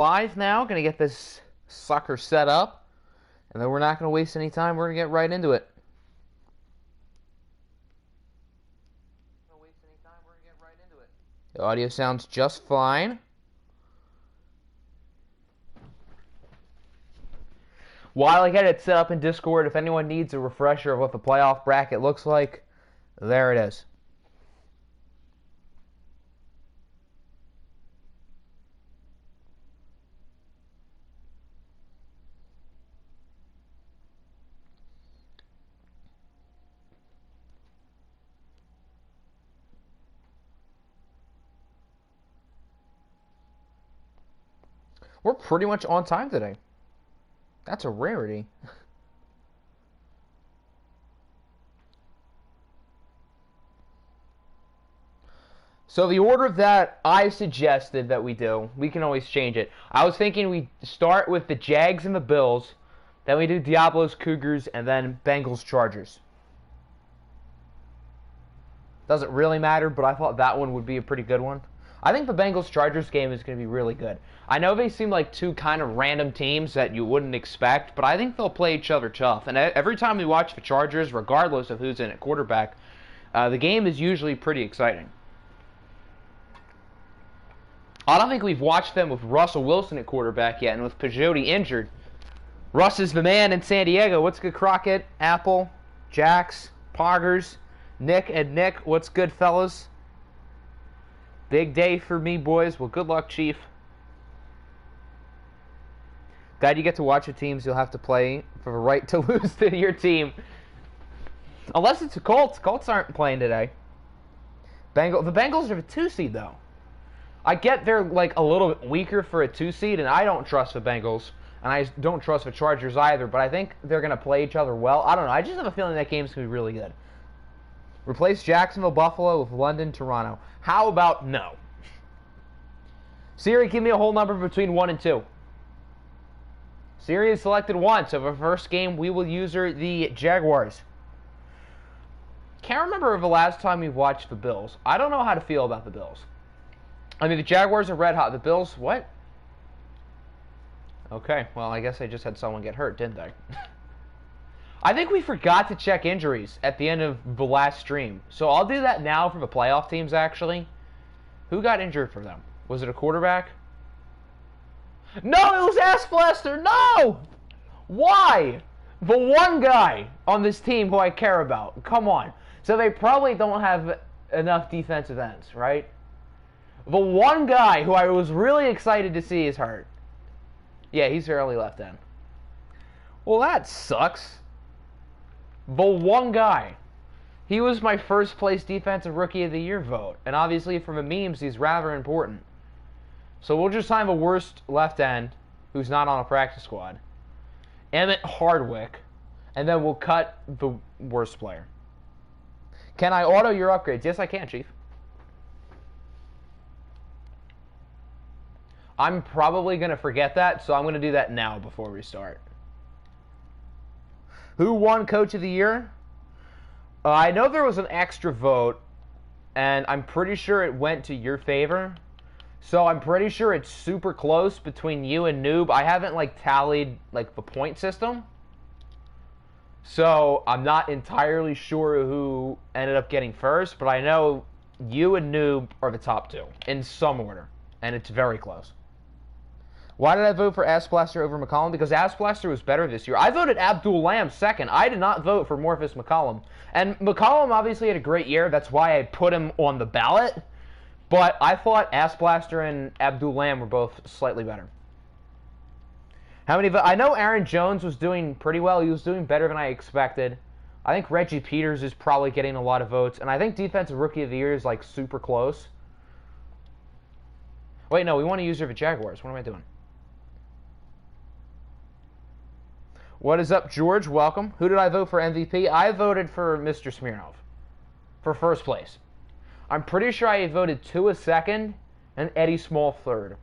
Live now, gonna get this sucker set up, and then we're not gonna waste any time. We're gonna get right into it. The audio sounds just fine. While I get it set up in Discord, if anyone needs a refresher of what the playoff bracket looks like, there it is. We're pretty much on time today. That's a rarity. So the order that I suggested that we do, we can always change it. I was thinking we start with the Jags and the Bills, then we do Diablos, Cougars, and then Bengals, Chargers. Doesn't really matter, but I thought that one would be a pretty good one. I think the Bengals-Chargers game is going to be really good. I know they seem like two kind of random teams that you wouldn't expect, but I think they'll play each other tough. And every time we watch the Chargers, regardless of who's in at quarterback, the game is usually pretty exciting. I don't think we've watched them with Russell Wilson at quarterback yet, and with Pajoti injured. Russ is the man in San Diego. What's good, Crockett, Apple, Jax, Poggers, Nick and Nick? What's good, fellas? Big day for me, boys. Well, good luck, Chief. Glad you get to watch the teams you'll have to play for the right to lose to your team. Unless it's the Colts. Colts aren't playing today. The Bengals are a 2 seed, though. I get they're like a little bit weaker for a 2 seed, and I don't trust the Bengals. And I don't trust the Chargers either, but I think they're going to play each other well. I don't know. I just have a feeling that game's going to be really good. Replace Jacksonville, Buffalo with London, Toronto. How about no? Siri, give me a whole number between 1 and 2. Siri has selected 1, so for first game, we will use her the Jaguars. Can't remember the last time we watched the Bills. I don't know how to feel about the Bills. I mean, the Jaguars are red hot. The Bills, what? Okay, well, I guess I just had someone get hurt, didn't they? I think we forgot to check injuries at the end of the last stream. So I'll do that now for the playoff teams, actually. Who got injured for them? Was it a quarterback? No, it was Ass Blaster! No! Why? The one guy on this team who I care about. Come on. So they probably don't have enough defensive ends, right? The one guy who I was really excited to see is hurt. Yeah, he's early left end. Well, that sucks. The one guy. He was my first place defensive rookie of the year vote. And obviously from the memes, he's rather important. So we'll just sign the worst left end who's not on a practice squad. Emmett Hardwick. And then we'll cut the worst player. Can I auto your upgrades? Yes, I can, Chief. I'm probably going to forget that, so I'm going to do that now before we start. Who won Coach of the Year? I know there was an extra vote, and I'm pretty sure it went to your favor. So I'm pretty sure it's super close between you and Noob. I haven't tallied the point system. So I'm not entirely sure who ended up getting first, but I know you and Noob are the top 2 in some order, and it's very close. Why did I vote for Ass Blaster over McCollum? Because Ass Blaster was better this year. I voted Abdul Lamb second. I did not vote for Morphus McCollum. And McCollum obviously had a great year. That's why I put him on the ballot. But I thought Ass Blaster and Abdul Lamb were both slightly better. How many I know Aaron Jones was doing pretty well. He was doing better than I expected. I think Reggie Peters is probably getting a lot of votes. And I think Defensive Rookie of the Year is super close. Wait, no, we want to use her for Jaguars. What am I doing? What is up, George? Welcome. Who did I vote for MVP? I voted for Mr. Smirnov for first place. I'm pretty sure I voted Tua second and Eddie Small third.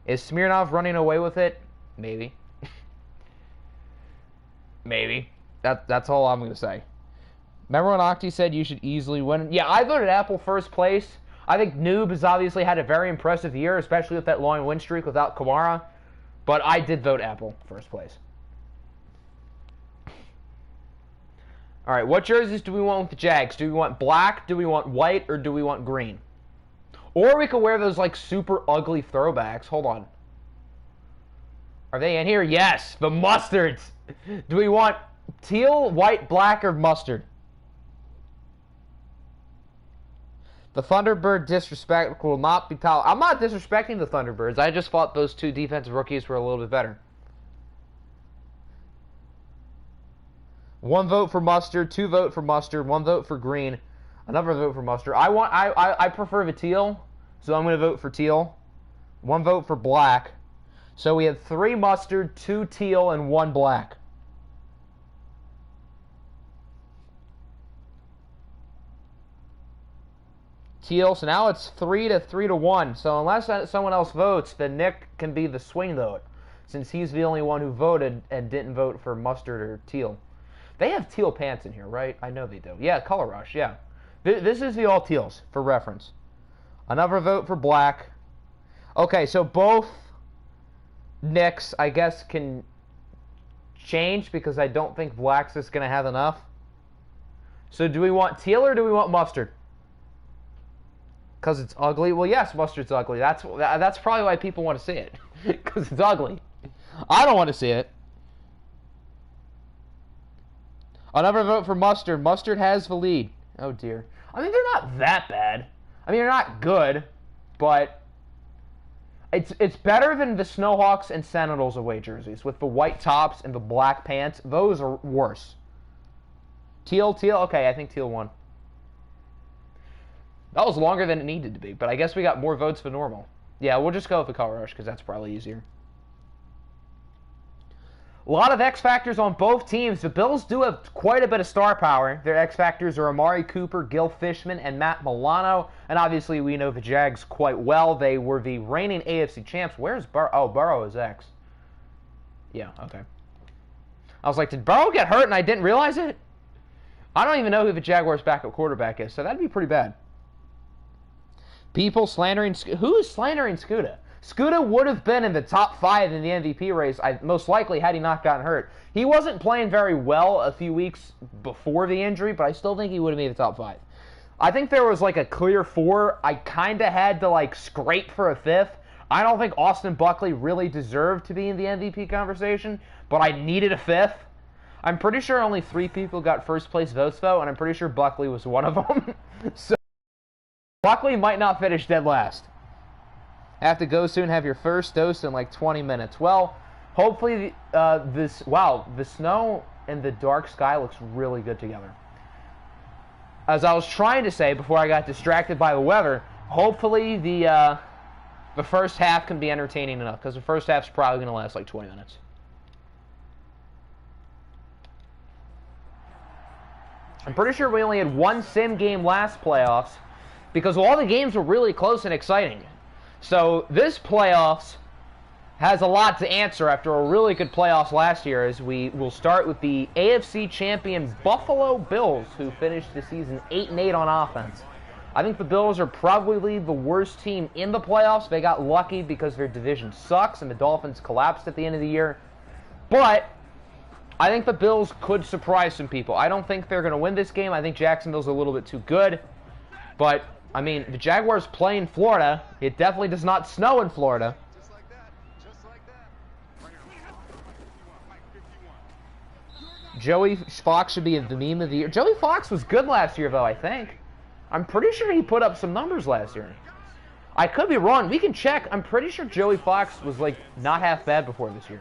Is Smirnov running away with it? Maybe. Maybe. That's all I'm going to say. Remember when Octi said you should easily win? Yeah, I voted Apple first place. I think Noob has obviously had a very impressive year, especially with that long win streak without Kamara. But I did vote Apple first place. All right, what jerseys do we want with the Jags? Do we want black, do we want white, or do we want green? Or we could wear those, like, super ugly throwbacks. Hold on. Are they in here? Yes, the mustards. Do we want teal, white, black, or mustard? The Thunderbird disrespect will not be tolerated. I'm not disrespecting the Thunderbirds. I just thought those two defensive rookies were a little bit better. 1 vote for mustard, 2 vote for mustard, 1 vote for green, another vote for mustard. I prefer the teal, so I'm going to vote for teal. 1 vote for black. So we have 3 mustard, 2 teal, and 1 black. Teal, so now it's 3 to 1. So unless someone else votes, then Nick can be the swing vote, since he's the only one who voted and didn't vote for mustard or teal. They have teal pants in here, right? I know they do. Yeah, Color Rush, yeah. This is the all teals, for reference. Another vote for black. Okay, so both Nicks, I guess, can change, because I don't think black's is going to have enough. So do we want teal or do we want mustard? Because it's ugly? Well, yes, mustard's ugly. That's probably why people want to see it. Because it's ugly. I don't want to see it. Another vote for mustard. Mustard has the lead. Oh, dear. I mean, they're not that bad. I mean, they're not good, but it's better than the Snowhawks and Sentinels away jerseys with the white tops and the black pants. Those are worse. Teal. Okay, I think teal won. That was longer than it needed to be, but I guess we got more votes than normal. Yeah, we'll just go with the Color Rush, because that's probably easier. A lot of X Factors on both teams. The Bills do have quite a bit of star power. Their X Factors are Amari Cooper, Gil Fishman, and Matt Milano. And obviously, we know the Jags quite well. They were the reigning AFC champs. Where's Burrow? Oh, Burrow is X. Yeah, okay. I was like, did Burrow get hurt and I didn't realize it? I don't even know who the Jaguars' backup quarterback is, so that'd be pretty bad. People slandering... Who is slandering Scooter? Scooter would have been in the top 5 in the MVP race, most likely, had he not gotten hurt. He wasn't playing very well a few weeks before the injury, but I still think he would have made the top 5. I think there was like a clear 4. I kind of had to like scrape for a 5th. I don't think Austin Buckley really deserved to be in the MVP conversation, but I needed a 5th. I'm pretty sure only 3 people got first place votes, though, and I'm pretty sure Buckley was one of them. So Buckley might not finish dead last. Have to go soon. Have your first dose in like 20 minutes. Well, hopefully the snow and the dark sky looks really good together. As I was trying to say before I got distracted by the weather, hopefully the first half can be entertaining enough, because the first half's probably going to last like 20 minutes. I'm pretty sure we only had 1 sim game last playoffs, because all the games were really close and exciting. So this playoffs has a lot to answer after a really good playoffs last year, as we will start with the AFC champion Buffalo Bills, who finished the season 8-8 on offense. I think the Bills are probably the worst team in the playoffs. They got lucky because their division sucks and the Dolphins collapsed at the end of the year. But I think the Bills could surprise some people. I don't think they're going to win this game. I think Jacksonville's a little bit too good. But I mean, the Jaguars play in Florida. It definitely does not snow in Florida. Just like that. Just like that. Joey Fox should be the meme of the year. Joey Fox was good last year, though, I think. I'm pretty sure he put up some numbers last year. I could be wrong. We can check. I'm pretty sure Joey Fox was, like, not half bad before this year.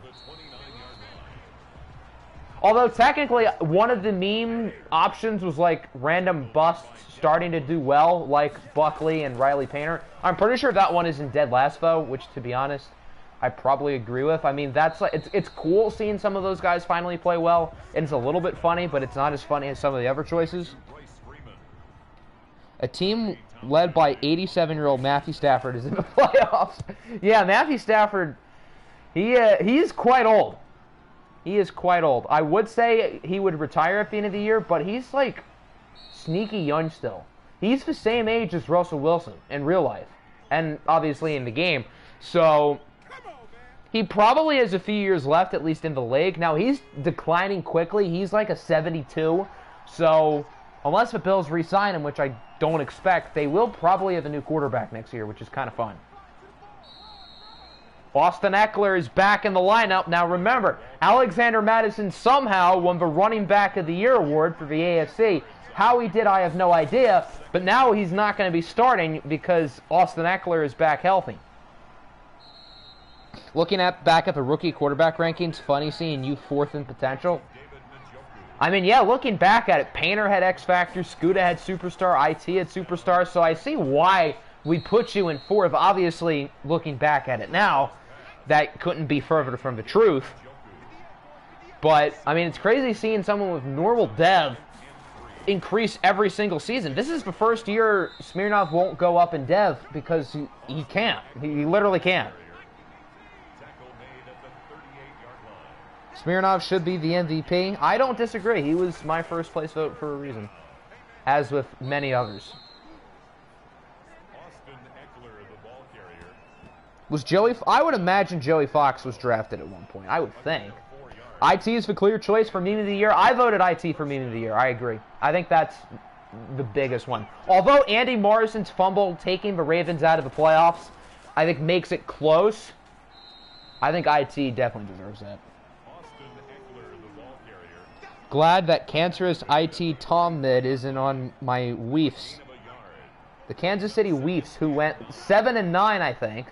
Although, technically, one of the meme options was, like, random busts starting to do well, like Buckley and Riley Painter. I'm pretty sure that one isn't dead last, though, which, to be honest, I probably agree with. I mean, that's like, it's cool seeing some of those guys finally play well, and it's a little bit funny, but it's not as funny as some of the other choices. A team led by 87-year-old Matthew Stafford is in the playoffs. Yeah, Matthew Stafford, he's quite old. He is quite old. I would say he would retire at the end of the year, but he's, like, sneaky young still. He's the same age as Russell Wilson in real life, and obviously in the game. So he probably has a few years left, at least in the league. Now, he's declining quickly. He's like a 72. So unless the Bills re-sign him, which I don't expect, they will probably have a new quarterback next year, which is kind of fun. Austin Eckler is back in the lineup. Now remember, Alexander Mattison somehow won the Running Back of the Year award for the AFC. How he did, I have no idea. But now he's not going to be starting because Austin Eckler is back healthy. Looking back at the rookie quarterback rankings, funny seeing you fourth in potential. I mean, yeah, looking back at it, Painter had X Factor, Scuda had Superstar, IT had Superstar, so I see why we put you in fourth. Obviously, looking back at it now, that couldn't be further from the truth. But, I mean, it's crazy seeing someone with normal dev increase every single season. This is the first year Smirnov won't go up in dev because he can't. He literally can't. Smirnov should be the MVP. I don't disagree. He was my first place vote for a reason, as with many others. Was Joey? I would imagine Joey Fox was drafted at one point. I would think. IT is the clear choice for Meme of the Year. I voted IT for Meme of the Year. I agree. I think that's the biggest one. Although Andy Morrison's fumble taking the Ravens out of the playoffs, I think makes it close. I think IT definitely deserves that. Glad that cancerous IT Tom mid isn't on my Weefs. The Kansas City Weefs, who went 7-9, I think,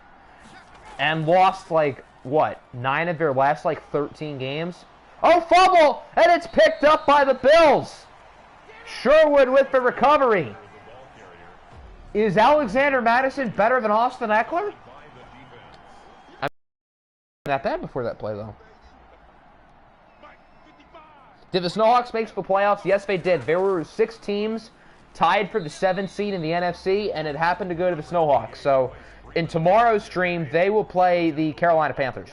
and lost, like, what, 9 of their last, like, 13 games? Oh, fumble! And it's picked up by the Bills! Sherwood with the recovery. Is Alexander Mattison better than Austin Eckler? I wasn't that bad before that play, though. Did the Snowhawks make the playoffs? Yes, they did. There were 6 teams tied for the 7th seed in the NFC, and it happened to go to the Snowhawks. So, in tomorrow's stream, they will play the Carolina Panthers.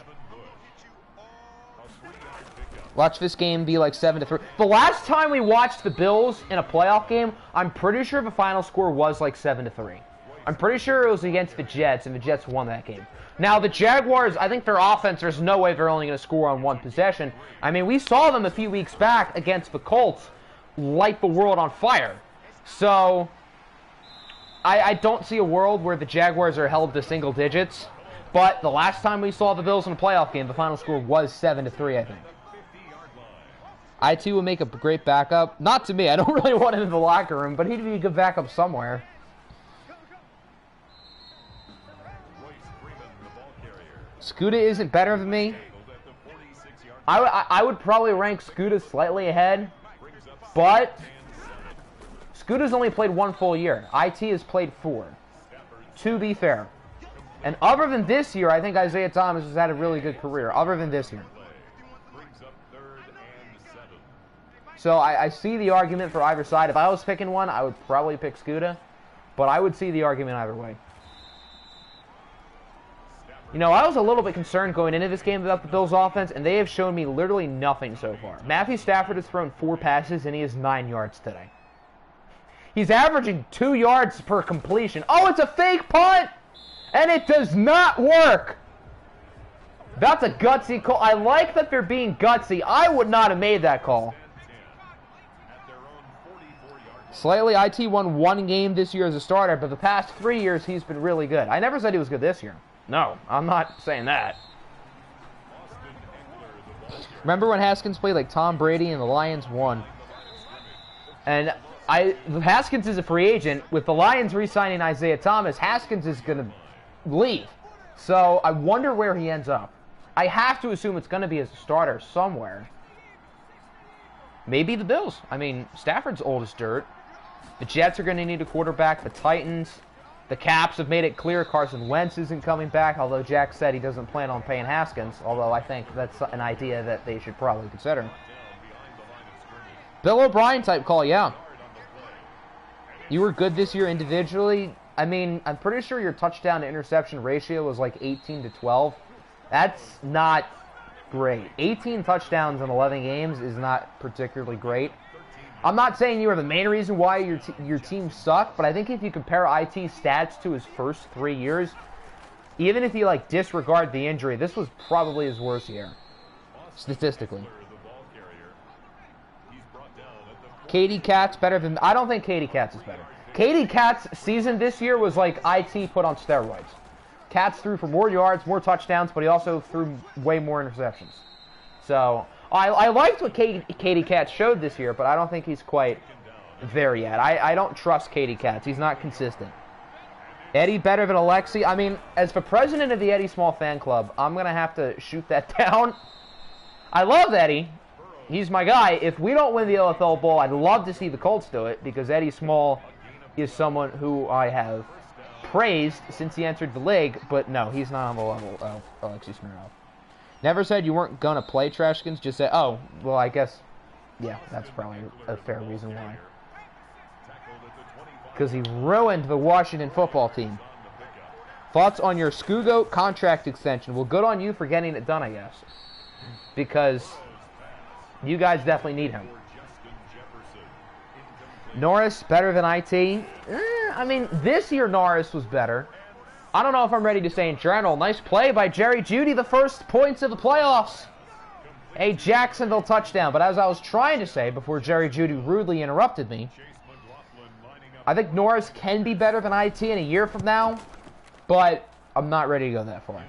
Watch this game be like 7-3. The last time we watched the Bills in a playoff game, I'm pretty sure the final score was like 7-3. I'm pretty sure it was against the Jets, and the Jets won that game. Now, the Jaguars, I think their offense, there's no way they're only going to score on one possession. I mean, we saw them a few weeks back against the Colts light the world on fire. So, I don't see a world where the Jaguars are held to single digits. But the last time we saw the Bills in a playoff game, the final score was 7-3, I think. IT will make a great backup. Not to me. I don't really want him in the locker room, but he'd be a good backup somewhere. Scuda isn't better than me. I would probably rank Scuda slightly ahead, but Scuda's only played 1 full year. IT has played 4, to be fair. And other than this year, I think Isaiah Thomas has had a really good career, other than this year. So I see the argument for either side. If I was picking one, I would probably pick Scuda, but I would see the argument either way. You know, I was a little bit concerned going into this game about the Bills' offense, and they have shown me literally nothing so far. Matthew Stafford has thrown 4 passes, and he has 9 yards today. He's averaging 2 yards per completion. Oh, it's a fake punt! And it does not work! That's a gutsy call. I like that they're being gutsy. I would not have made that call. Slightly, IT won 1 game this year as a starter, but the past 3 years he's been really good. I never said he was good this year. No, I'm not saying that. Remember when Haskins played like Tom Brady and the Lions won? And Haskins is a free agent. With the Lions re-signing Isaiah Thomas, Haskins is going to leave. So I wonder where he ends up. I have to assume it's going to be as a starter somewhere. Maybe the Bills. I mean, Stafford's old as dirt. The Jets are going to need a quarterback. The Titans. The Caps have made it clear Carson Wentz isn't coming back, although Jack said he doesn't plan on paying Haskins, although I think that's an idea that they should probably consider. Bill O'Brien type call, yeah. You were good this year individually. I mean, I'm pretty sure your touchdown to interception ratio was like 18-12. That's not great. 18 touchdowns in 11 games is not particularly great. I'm not saying you are the main reason why your team sucked, but I think if you compare IT's stats to his first 3 years, even if you like disregard the injury, this was probably his worst year, statistically. Katie Katz better than... I don't think Katie Katz is better. Katie Katz's season this year was like IT put on steroids. Katz threw for more yards, more touchdowns, but he also threw way more interceptions. So, I liked what Katie Katz showed this year, but I don't think he's quite there yet. I don't trust Katie Katz. He's not consistent. Eddie better than Alexi. I mean, as the president of the Eddie Small fan club, I'm going to have to shoot that down. I love Eddie. He's my guy. If we don't win the OFL Bowl, I'd love to see the Colts do it, because Eddie Small is someone who I have praised since he entered the league, but no, he's not on the level of Alexi Smirnoff. Never said you weren't going to play Trashkins, just said, oh, well, I guess, yeah, that's probably a fair reason why. Because he ruined the Washington football team. Thoughts on your Scugo contract extension? Well, good on you for getting it done, I guess. Because you guys definitely need him. Norris, better than IT? I mean, this year Norris was better. I don't know if I'm ready to say in general. Nice play by Jerry Jeudy, the first points of the playoffs. A Jacksonville touchdown. But as I was trying to say before Jerry Jeudy rudely interrupted me, I think Norris can be better than IT in a year from now, but I'm not ready to go that far.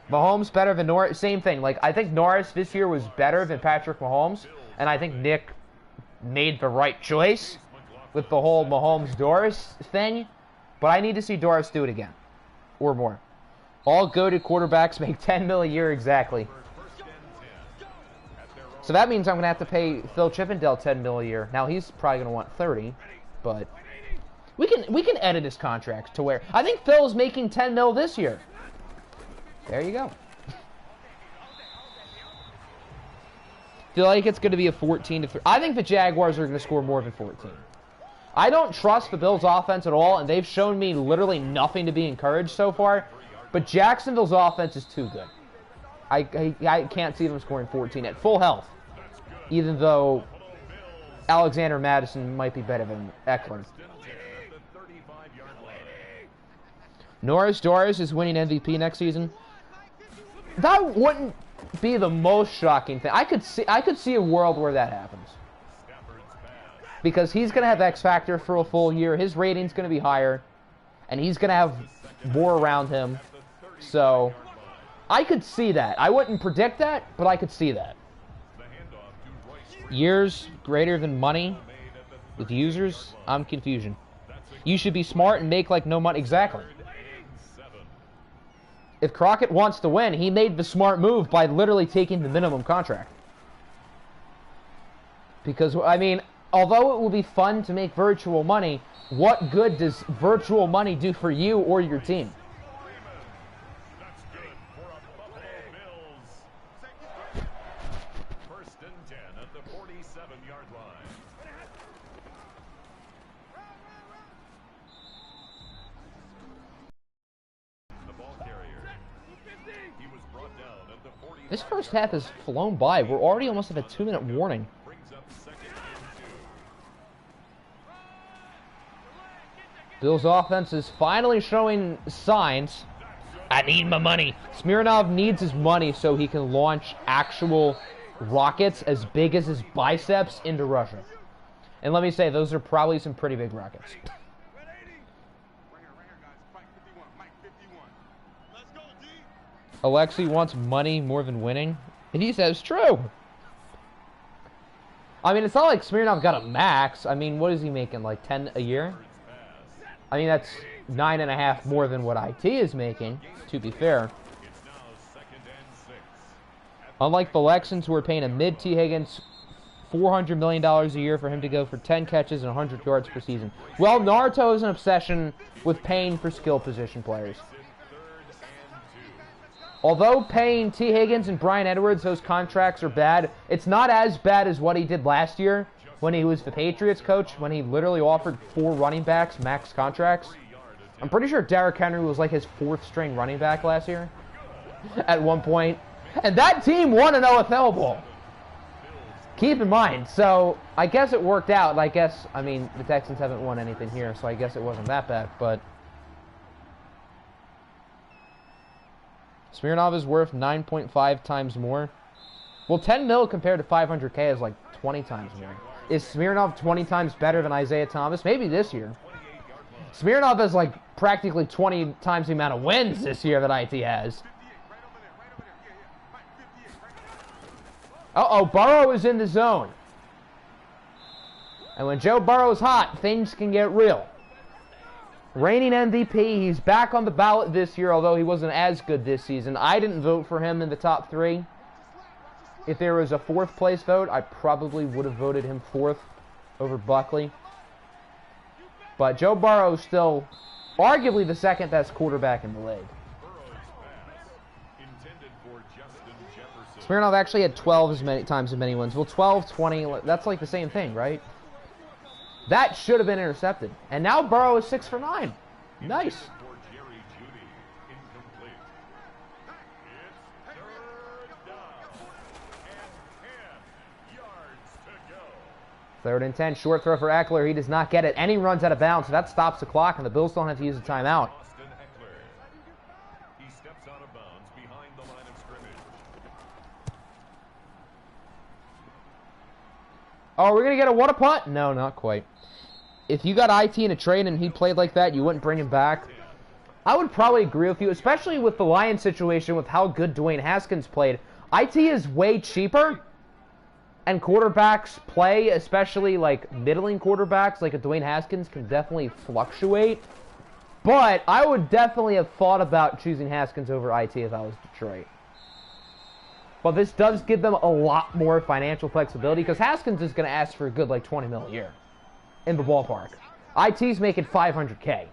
Mahomes better than Norris? Same thing. Like, I think Norris this year was better than Patrick Mahomes, and I think Nick made the right choice with the whole Mahomes-Doris thing, but I need to see Doris do it again, or more. All goated quarterbacks make $10 million a year exactly. So that means I'm going to have to pay Phil Chippendale $10 million a year. Now, he's probably going to want 30, but we can edit his contract to where... I think Phil's making $10 million this year. There you go. Feel like it's going to be a 14-3. I think the Jaguars are going to score more than 14. I don't trust the Bills' offense at all, and they've shown me literally nothing to be encouraged so far. But Jacksonville's offense is too good. I can't see them scoring 14 at full health, even though Alexander Madison might be better than Eckler. Norris Doris is winning MVP next season. That wouldn't be the most shocking thing. I could see a world where that happens. Because he's going to have X Factor for a full year. His rating's going to be higher. And he's going to have more around him. So, I could see that. I wouldn't predict that, but I could see that. Years greater than money with users? I'm confusion. You should be smart and make like no money. Exactly. If Crockett wants to win, he made the smart move by literally taking the minimum contract. Because, I mean, although it will be fun to make virtual money, what good does virtual money do for you or your team? First and 10 at the 47-yard line. The ball carrier. He was brought down at the 40. This first half has flown by. We're already almost at a 2-minute warning. Bills' offense is finally showing signs. I need my money. Smirnov needs his money so he can launch actual rockets as big as his biceps into Russia. And let me say, those are probably some pretty big rockets. Alexi wants money more than winning. And he says, true. I mean, it's not like Smirnov got a max. I mean, what is he making, like 10 a year? I mean, that's 9.5 more than what IT is making, to be fair. Unlike the Lexans, who are paying a mid-T. Higgins $400 million a year for him to go for 10 catches and 100 yards per season. Well, Naruto is an obsession with paying for skill position players. Although paying T. Higgins and Brian Edwards, those contracts are bad, it's not as bad as what he did last year when he was the Patriots coach, when he literally offered 4 running backs max contracts. I'm pretty sure Derrick Henry was like his 4th string running back last year at one point. And that team won an OFL Bowl. Keep in mind, so I guess it worked out. I guess, I mean, the Texans haven't won anything here, so I guess it wasn't that bad, but Smirnov is worth 9.5 times more. Well, 10 mil compared to 500K is like 20 times more. Is Smirnov 20 times better than Isaiah Thomas? Maybe this year. Smirnov has like practically 20 times the amount of wins this year that IT has. Uh-oh, Burrow is in the zone. And when Joe Burrow's hot, things can get real. Reigning MVP, he's back on the ballot this year, although he wasn't as good this season. I didn't vote for him in the top 3. If there was a 4th place vote, I probably would have voted him 4th over Buckley. But Joe Burrow is still arguably the 2nd best quarterback in the league. Smirnov actually had 12 times as many wins. Well, 12, 20, that's like the same thing, right? That should have been intercepted. And now Burrow is 6 for 9. Nice. Third and 10, short throw for Eckler. He does not get it. And he runs out of bounds, so that stops the clock, and the Bills don't have to use a timeout. He steps out of bounds behind the line of scrimmage. Oh, we're going to get a what a punt? No, not quite. If you got IT in a trade and he played like that, you wouldn't bring him back. I would probably agree with you, especially with the Lions situation with how good Dwayne Haskins played. IT is way cheaper. And quarterbacks play, especially like middling quarterbacks, like a Dwayne Haskins, can definitely fluctuate. But I would definitely have thought about choosing Haskins over IT if I was Detroit. But this does give them a lot more financial flexibility because Haskins is going to ask for a good like 20 mil a year in the ballpark. IT's making 500K.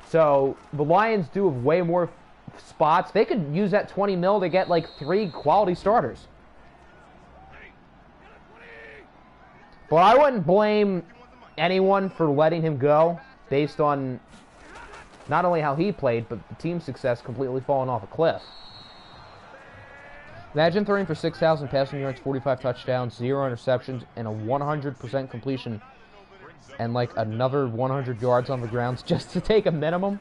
So the Lions do have way more spots. They could use that 20 mil to get like 3 quality starters. But I wouldn't blame anyone for letting him go based on not only how he played, but the team's success completely falling off a cliff. Imagine throwing for 6,000 passing yards, 45 touchdowns, 0 interceptions, and a 100% completion, and like another 100 yards on the grounds just to take a minimum.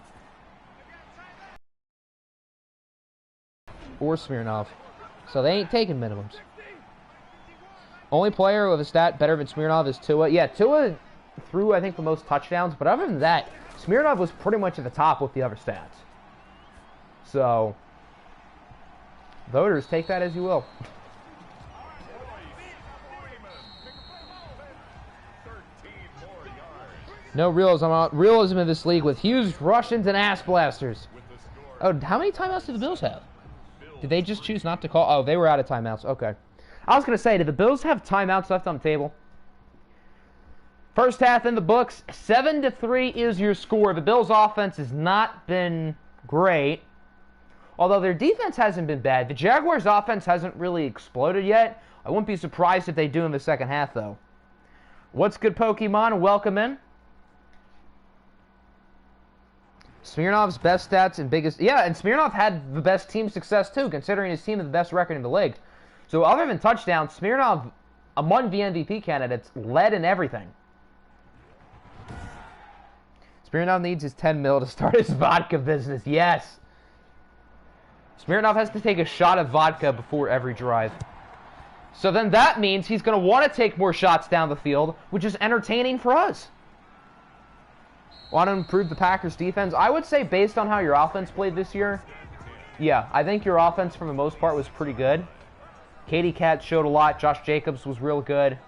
Or Smirnov. So they ain't taking minimums. Only player with a stat better than Smirnov is Tua. Yeah, Tua threw, I think, the most touchdowns. But other than that, Smirnov was pretty much at the top with the other stats. So, voters, take that as you will. No realism in this league with huge Russians and ass blasters. Oh, how many timeouts do the Bills have? Did they just choose not to call? Oh, they were out of timeouts. Okay. I was going to say, did the Bills have timeouts left on the table? First half in the books, 7-3 is your score. The Bills' offense has not been great, although their defense hasn't been bad. The Jaguars' offense hasn't really exploded yet. I wouldn't be surprised if they do in the second half, though. What's good, Pokemon? Welcome in. Smirnov's best stats and biggest... Yeah, and Smirnov had the best team success, too, considering his team had the best record in the league. So other than touchdowns, Smirnov, among the MVP candidates, led in everything. Smirnov needs his 10 mil to start his vodka business. Yes. Smirnov has to take a shot of vodka before every drive. So then that means he's going to want to take more shots down the field, which is entertaining for us. Want to improve the Packers' defense? I would say based on how your offense played this year, yeah, I think your offense for the most part was pretty good. Katie Cat showed a lot. Josh Jacobs was real good.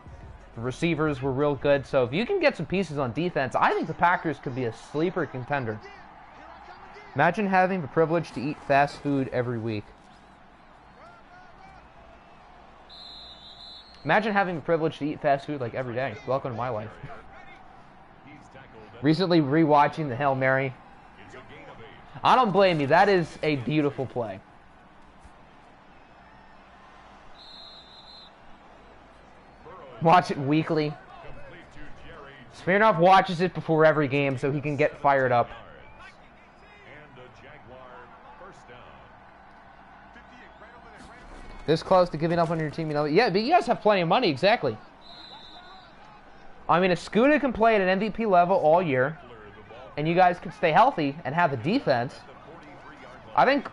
The receivers were real good. So if you can get some pieces on defense, I think the Packers could be a sleeper contender. Imagine having the privilege to eat fast food every week. Imagine having the privilege to eat fast food like every day. Welcome to my life. Recently rewatching the Hail Mary. I don't blame you. That is a beautiful play. Watch it weekly. Smirnov watches it before every game so he can get fired up. This close to giving up on your team, you know? Yeah, but you guys have plenty of money, exactly. I mean, if Scooter can play at an MVP level all year, and you guys can stay healthy and have the defense, I think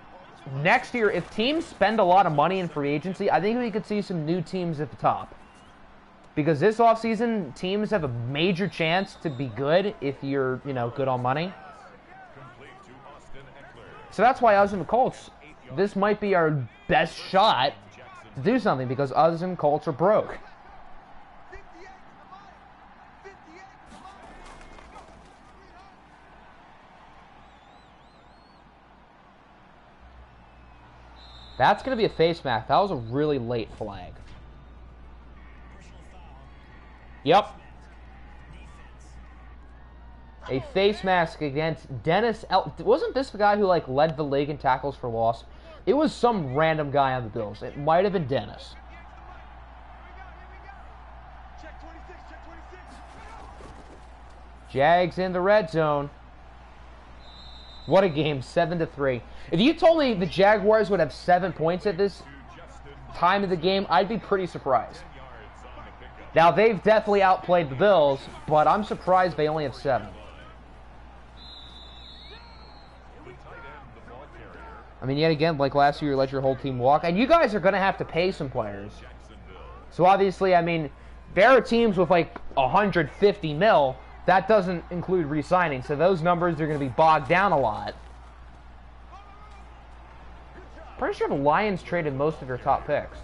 next year, if teams spend a lot of money in free agency, I think we could see some new teams at the top. Because this offseason, teams have a major chance to be good if you're, you know, good on money. So that's why us and the Colts, this might be our best shot to do something, because us and Colts are broke. That's going to be a face mask. That was a really late flag. Yep. A face mask against Dennis wasn't this the guy who, like, led the league in tackles for loss? It was some random guy on the Bills. It might have been Dennis. Jags in the red zone. What a game, 7-3. If you told me the Jaguars would have 7 points at this time of the game, I'd be pretty surprised. Now, they've definitely outplayed the Bills, but I'm surprised they only have 7. I mean, yet again, like last year, you let your whole team walk. And you guys are going to have to pay some players. So, obviously, I mean, there are teams with, like, 150 mil. That doesn't include re-signing. So, those numbers are going to be bogged down a lot. Pretty sure the Lions traded most of their top picks.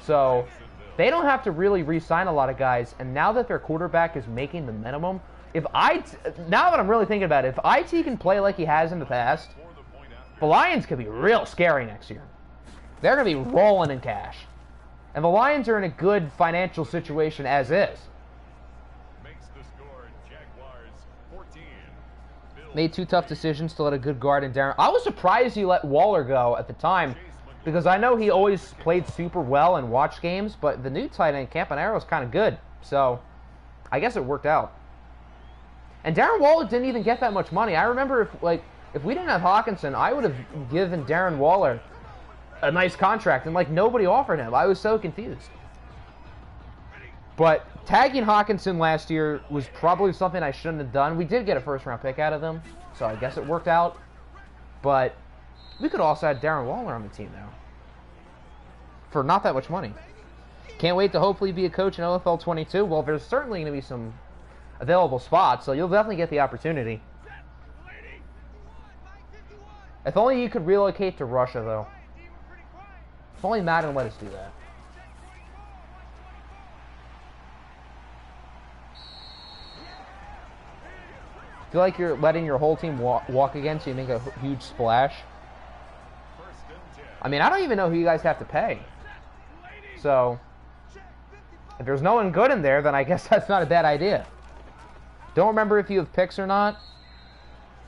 So, they don't have to really re-sign a lot of guys. And now that their quarterback is making the minimum, now that I'm really thinking about it, if IT can play like he has in the past, the Lions could be real scary next year. They're going to be rolling in cash. And the Lions are in a good financial situation as is. Made 2 tough decisions to let a good guard in Darren. I was surprised you let Waller go at the time, because I know he always played super well in watch games, but the new tight end, Campanaro, is kind of good. So, I guess it worked out. And Darren Waller didn't even get that much money. I remember if we didn't have Hawkinson, I would have given Darren Waller a nice contract, and nobody offered him. I was so confused. But tagging Hawkinson last year was probably something I shouldn't have done. We did get a first-round pick out of them, so I guess it worked out. But we could also have Darren Waller on the team now for not that much money. Can't wait to hopefully be a coach in OFL 22. Well, there's certainly going to be some available spots, so you'll definitely get the opportunity. If only you could relocate to Russia, though. If only Madden let us do that. Feel like you're letting your whole team walk again so you make a huge splash. I mean, I don't even know who you guys have to pay. So, if there's no one good in there, then I guess that's not a bad idea. Don't remember if you have picks or not.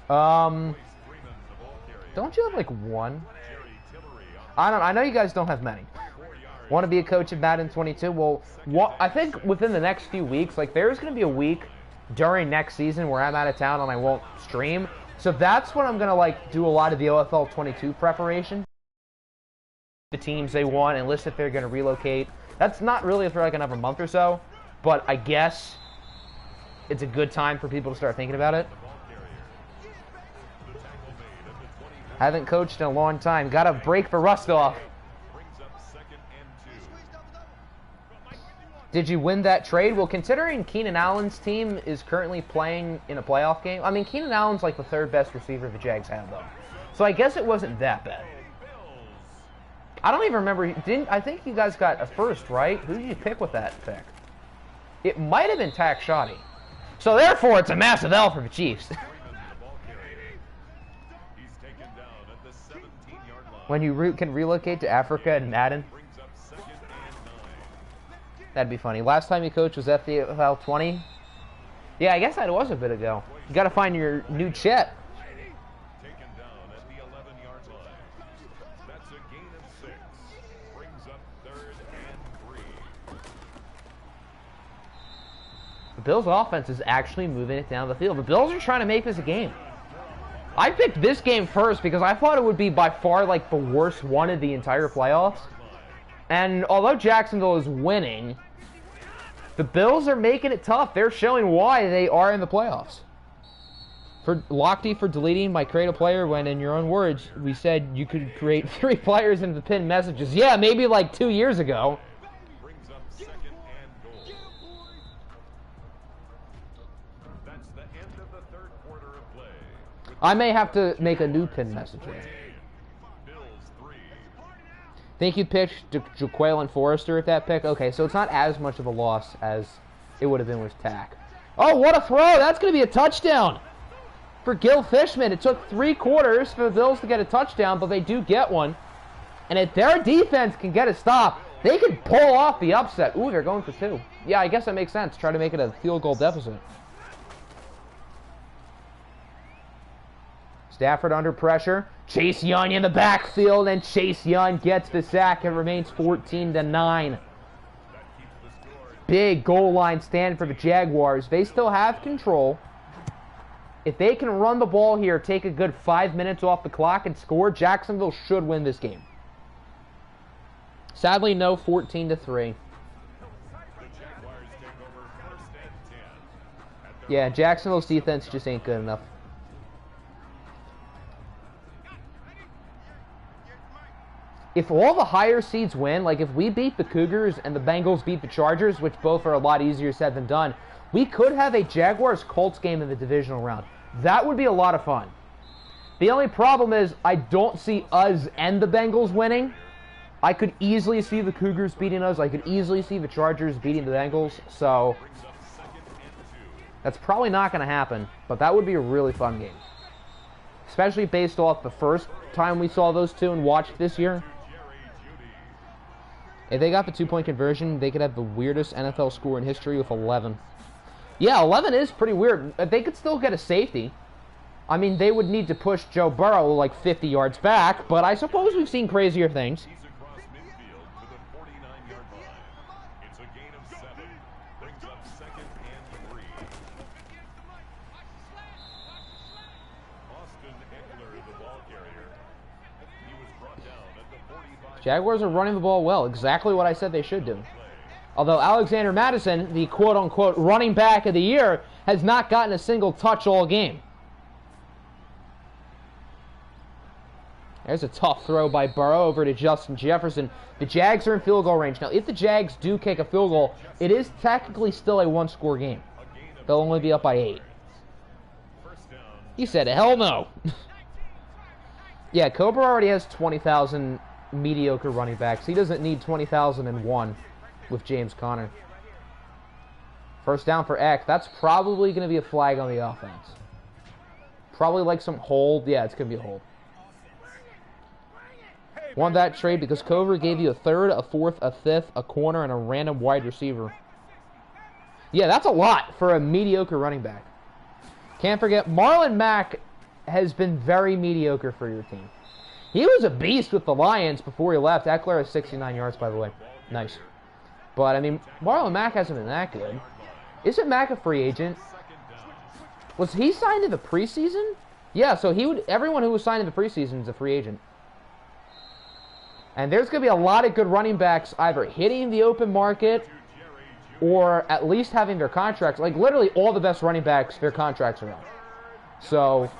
Don't you have 1? I know you guys don't have many. Want to be a coach in Madden 22? Well, I think within the next few weeks, there's going to be a week during next season where I'm out of town and I won't stream. So that's when I'm going to do a lot of the OFL 22 preparation. The teams they want and list if they're going to relocate. That's not really for another month or so, but I guess it's a good time for people to start thinking about it. Haven't coached in a long time. Got a break for Rustov. Did you win that trade? Well, considering Keenan Allen's team is currently playing in a playoff game, I mean, Keenan Allen's the 3rd best receiver the Jags have, though. So I guess it wasn't that bad. I don't even remember. I think you guys got a first, right? Who did you pick with that pick? It might have been Tack Shoddy. So therefore, it's a massive L for the Chiefs. When you can relocate to Africa and Madden. That'd be funny. Last time you coached was FDFL 20. Yeah, I guess that was a bit ago. You got to find your new Chet. Taken down at the 11-yard line. That's a gain of 6. Brings up 3rd and 3. The Bills' offense is actually moving it down the field. The Bills are trying to make this a game. I picked this game first because I thought it would be by far the worst one of the entire playoffs. And although Jacksonville is winning, the Bills are making it tough. They're showing why they are in the playoffs. For Lochte for deleting my create a player when, in your own words, we said you could create 3 players into the pinned messages. Yeah, maybe like 2 years ago. Brings up second and goal. That's the end of the third quarter of play. I may have to make a new pinned message. Bills 3. Think you pitched Jaquelin Forrester at that pick? Okay, so it's not as much of a loss as it would have been with Tack. Oh, what a throw! That's going to be a touchdown for Gil Fishman. It took 3 quarters for the Bills to get a touchdown, but they do get one. And if their defense can get a stop, they can pull off the upset. Ooh, they're going for 2. Yeah, I guess that makes sense. Try to make it a field goal deficit. Stafford under pressure. Chase Young in the backfield, and Chase Young gets the sack. It remains 14-9. Big goal line stand for the Jaguars. They still have control. If they can run the ball here, take a good 5 minutes off the clock and score, Jacksonville should win this game. Sadly, no, 14-3. Yeah, Jacksonville's defense just ain't good enough. If all the higher seeds win, like if we beat the Cougars and the Bengals beat the Chargers, which both are a lot easier said than done, we could have a Jaguars-Colts game in the divisional round. That would be a lot of fun. The only problem is I don't see us and the Bengals winning. I could easily see the Cougars beating us. I could easily see the Chargers beating the Bengals. So that's probably not going to happen, but that would be a really fun game. Especially based off the first time we saw those two and watched this year. If they got the 2-point conversion, they could have the weirdest NFL score in history with 11. Yeah, 11 is pretty weird. They could still get a safety. I mean, they would need to push Joe Burrow like 50 yards back, but I suppose we've seen crazier things. He's across midfield to the 49-yard line. It's a gain of 7. Brings up second and 3. Austin Eckler, the ball carrier. He was brought down at the 45. Jaguars are running the ball well. Exactly what I said they should do. Although Alexander Mattison, the quote-unquote running back of the year, has not gotten a single touch all game. There's a tough throw by Burrow over to Justin Jefferson. The Jags are in field goal range. Now, if the Jags do kick a field goal, it is technically still a 1-score game. They'll only be up by 8. He said, hell no. Yeah, Cobra already has 20,000 mediocre running backs. He doesn't need 20,001 with James Conner. First down for Eck. That's probably going to be a flag on the offense. Probably like some hold. Yeah, it's going to be a hold. Won that trade because Cover gave you a third, a fourth, a fifth, a corner, and a random wide receiver. Yeah, that's a lot for a mediocre running back. Can't forget, Marlon Mack has been very mediocre for your team. He was a beast with the Lions before he left. Eckler has 69 yards, by the way. Nice. But, I mean, Marlon Mack hasn't been that good. Isn't Mack a free agent? Was he signed in the preseason? Yeah, so everyone who was signed in the preseason is a free agent. And there's going to be a lot of good running backs either hitting the open market or at least having their contracts. Like, literally all the best running backs, their contracts are up. So,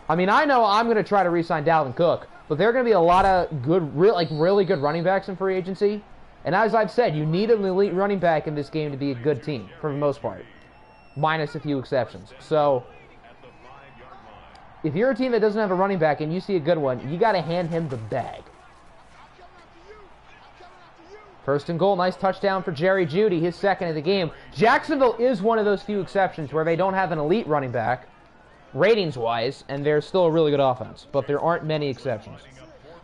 I mean, I know I'm going to try to re-sign Dalvin Cook, but there are going to be a lot of good, really good running backs in free agency. And as I've said, you need an elite running back in this game to be a good team, for the most part. Minus a few exceptions. So, if you're a team that doesn't have a running back and you see a good one, you got to hand him the bag. First and goal, nice touchdown for Jerry Jeudy, his second of the game. Jacksonville is one of those few exceptions where they don't have an elite running back, ratings-wise, and they're still a really good offense. But there aren't many exceptions.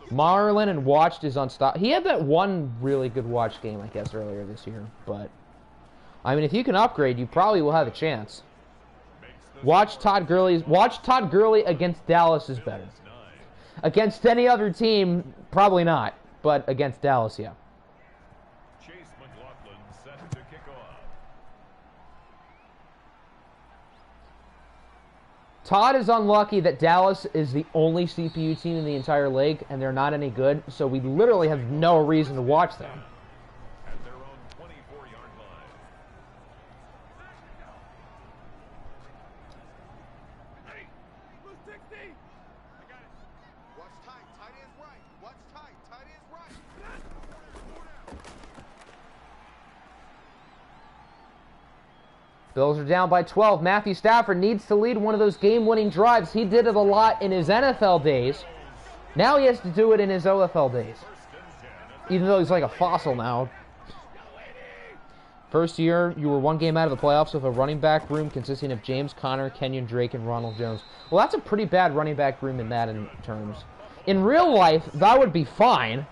Marlon and Watched is unstoppable. He had that one really good Watch game, I guess, earlier this year. But, I mean, if you can upgrade, you probably will have a chance. Watch Todd Gurley against Dallas is better. Against any other team, probably not. But against Dallas, yeah. Set to kick off. Todd is unlucky that Dallas is the only CPU team in the entire league, and they're not any good, so we literally have no reason to watch them. At their own 24-yard line. Watch tight, tight ends right. Watch tight, tight ends right. Bills are down by 12. Matthew Stafford needs to lead one of those game-winning drives. He did it a lot in his NFL days. Now he has to do it in his OFL days. Even though he's like a fossil now. First year, you were one game out of the playoffs with a running back room consisting of James Conner, Kenyon Drake, and Ronald Jones. Well, that's a pretty bad running back room in Madden terms. In real life, that would be fine.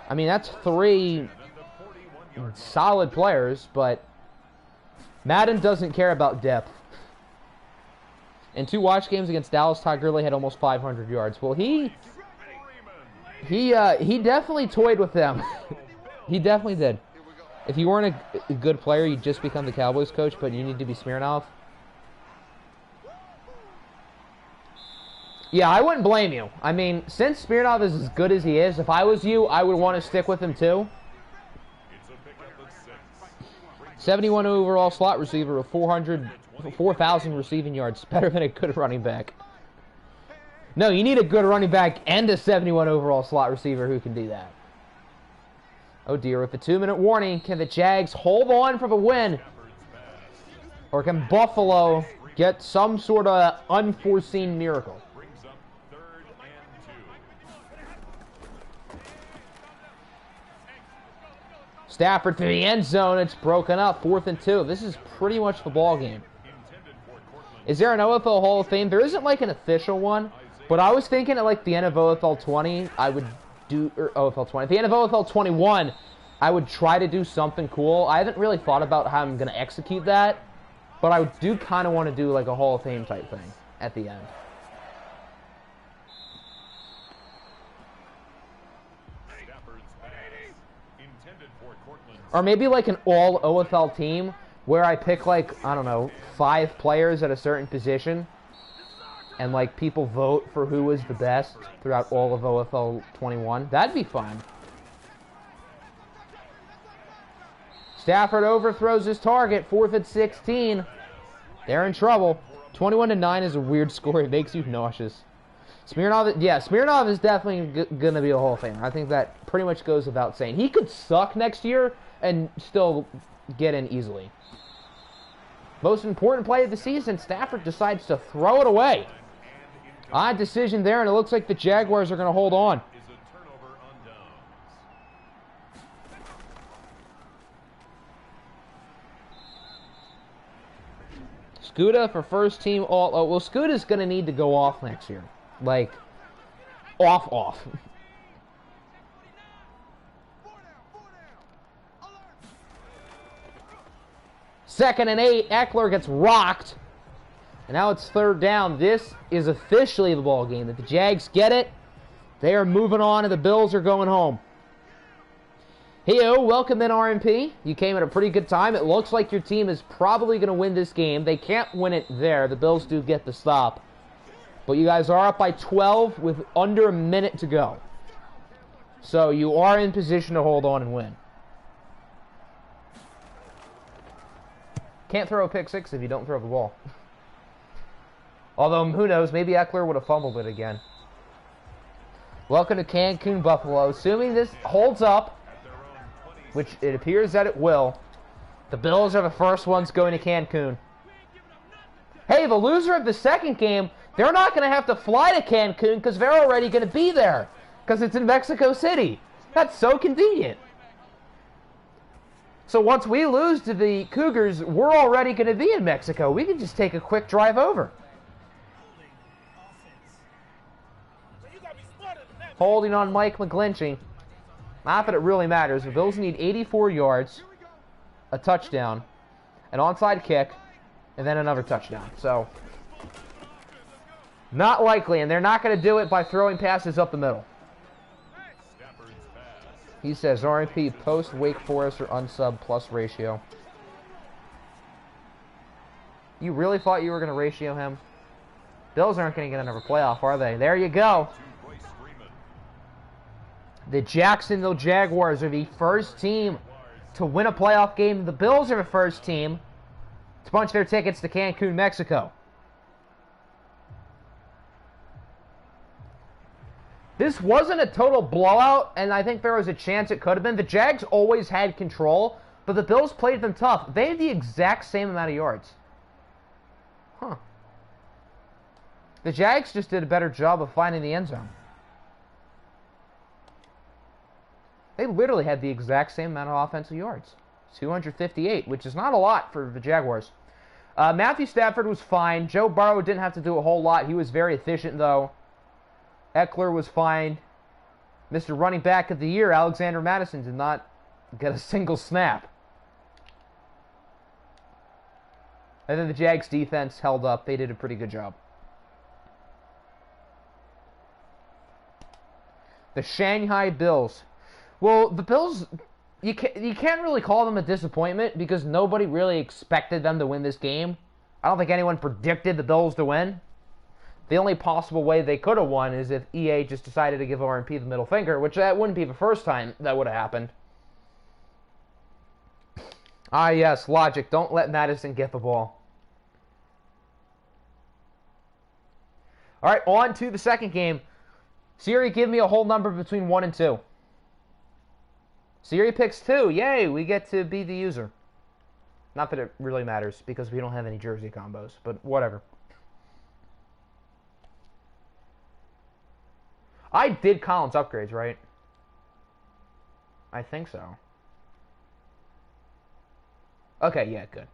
I mean, that's 3 solid players, but Madden doesn't care about depth. In 2 watch games against Dallas, Todd Gurley had almost 500 yards. Well, he definitely toyed with them. He definitely did. If you weren't a good player, you'd just become the Cowboys coach, but you need to be Smirnoff. Yeah, I wouldn't blame you. I mean, since Smirnoff is as good as he is, if I was you, I would want to stick with him too. 71 overall slot receiver with 4,000 receiving yards. Better than a good running back. No, you need a good running back and a 71 overall slot receiver who can do that. Oh dear, with a 2-minute warning, can the Jags hold on for the win? Or can Buffalo get some sort of unforeseen miracle? Stafford through the end zone. It's broken up. 4th and 2. This is pretty much the ball game. Is there an OFL Hall of Fame? There isn't like an official one, but I was thinking at like the end of OFL 20, I would do, or OFL 20. At the end of OFL 21, I would try to do something cool. I haven't really thought about how I'm going to execute that, but I do kind of want to do like a Hall of Fame type thing at the end. Or maybe like an all OFL team where I pick like, I don't know, 5 players at a certain position and like people vote for who is the best throughout all of OFL 21. That'd be fun. Stafford overthrows his target. 4th and 16. They're in trouble. 21-9 is a weird score. It makes you nauseous. Smirnoff, yeah, Smirnoff is definitely going to be a Hall of Famer. I think that pretty much goes without saying. He could suck next year and still get in easily. Most important play of the season, Stafford decides to throw it away. Odd decision there, and it looks like the Jaguars are going to hold on. Scuda for first team all. Oh, well, Scuda's going to need to go off next year. Like, off. 2nd and 8. Eckler gets rocked. And now it's 3rd down. This is officially the ball game. If the Jags get it, they are moving on and the Bills are going home. Hey-o, welcome in RMP. You came at a pretty good time. It looks like your team is probably going to win this game. They can't win it there. The Bills do get the stop. But you guys are up by 12 with under a minute to go. So you are in position to hold on and win. Can't throw a pick 6 if you don't throw the ball. Although, who knows, maybe Eckler would have fumbled it again. Welcome to Cancun, Buffalo. Assuming this holds up, which it appears that it will, the Bills are the first ones going to Cancun. Hey, the loser of the second game, they're not going to have to fly to Cancun because they're already going to be there because it's in Mexico City. That's so convenient. So once we lose to the Cougars, we're already going to be in Mexico. We can just take a quick drive over. Holding on Mike McGlinchey. Not that it really matters. The Bills need 84 yards, a touchdown, an onside kick, and then another touchdown. So, not likely, and they're not going to do it by throwing passes up the middle. He says RMP post Wake Forest or unsub plus ratio. You really thought you were going to ratio him? Bills aren't going to get another playoff, are they? There you go. The Jacksonville Jaguars are the first team to win a playoff game. The Bills are the first team to punch their tickets to Cancun, Mexico. This wasn't a total blowout, and I think there was a chance it could have been. The Jags always had control, but the Bills played them tough. They had the exact same amount of yards. Huh. The Jags just did a better job of finding the end zone. They literally had the exact same amount of offensive yards. 258, which is not a lot for the Jaguars. Matthew Stafford was fine. Joe Burrow didn't have to do a whole lot. He was very efficient, though. Eckler was fine. Mr. Running Back of the Year, Alexander Madison, did not get a single snap. And then the Jags defense held up. They did a pretty good job. The Shanghai Bills. Well, the Bills, you can't really call them a disappointment because nobody really expected them to win this game. I don't think anyone predicted the Bills to win. The only possible way they could have won is if EA just decided to give RMP the middle finger, which that wouldn't be the first time that would have happened. Ah, yes, logic. Don't let Madison get the ball. All right, on to the second game. Siri, give me a whole number between 1 and 2. Siri picks 2. Yay, we get to be the user. Not that it really matters because we don't have any jersey combos, but whatever. I did Collins upgrades, right? I think so. Okay, yeah, good.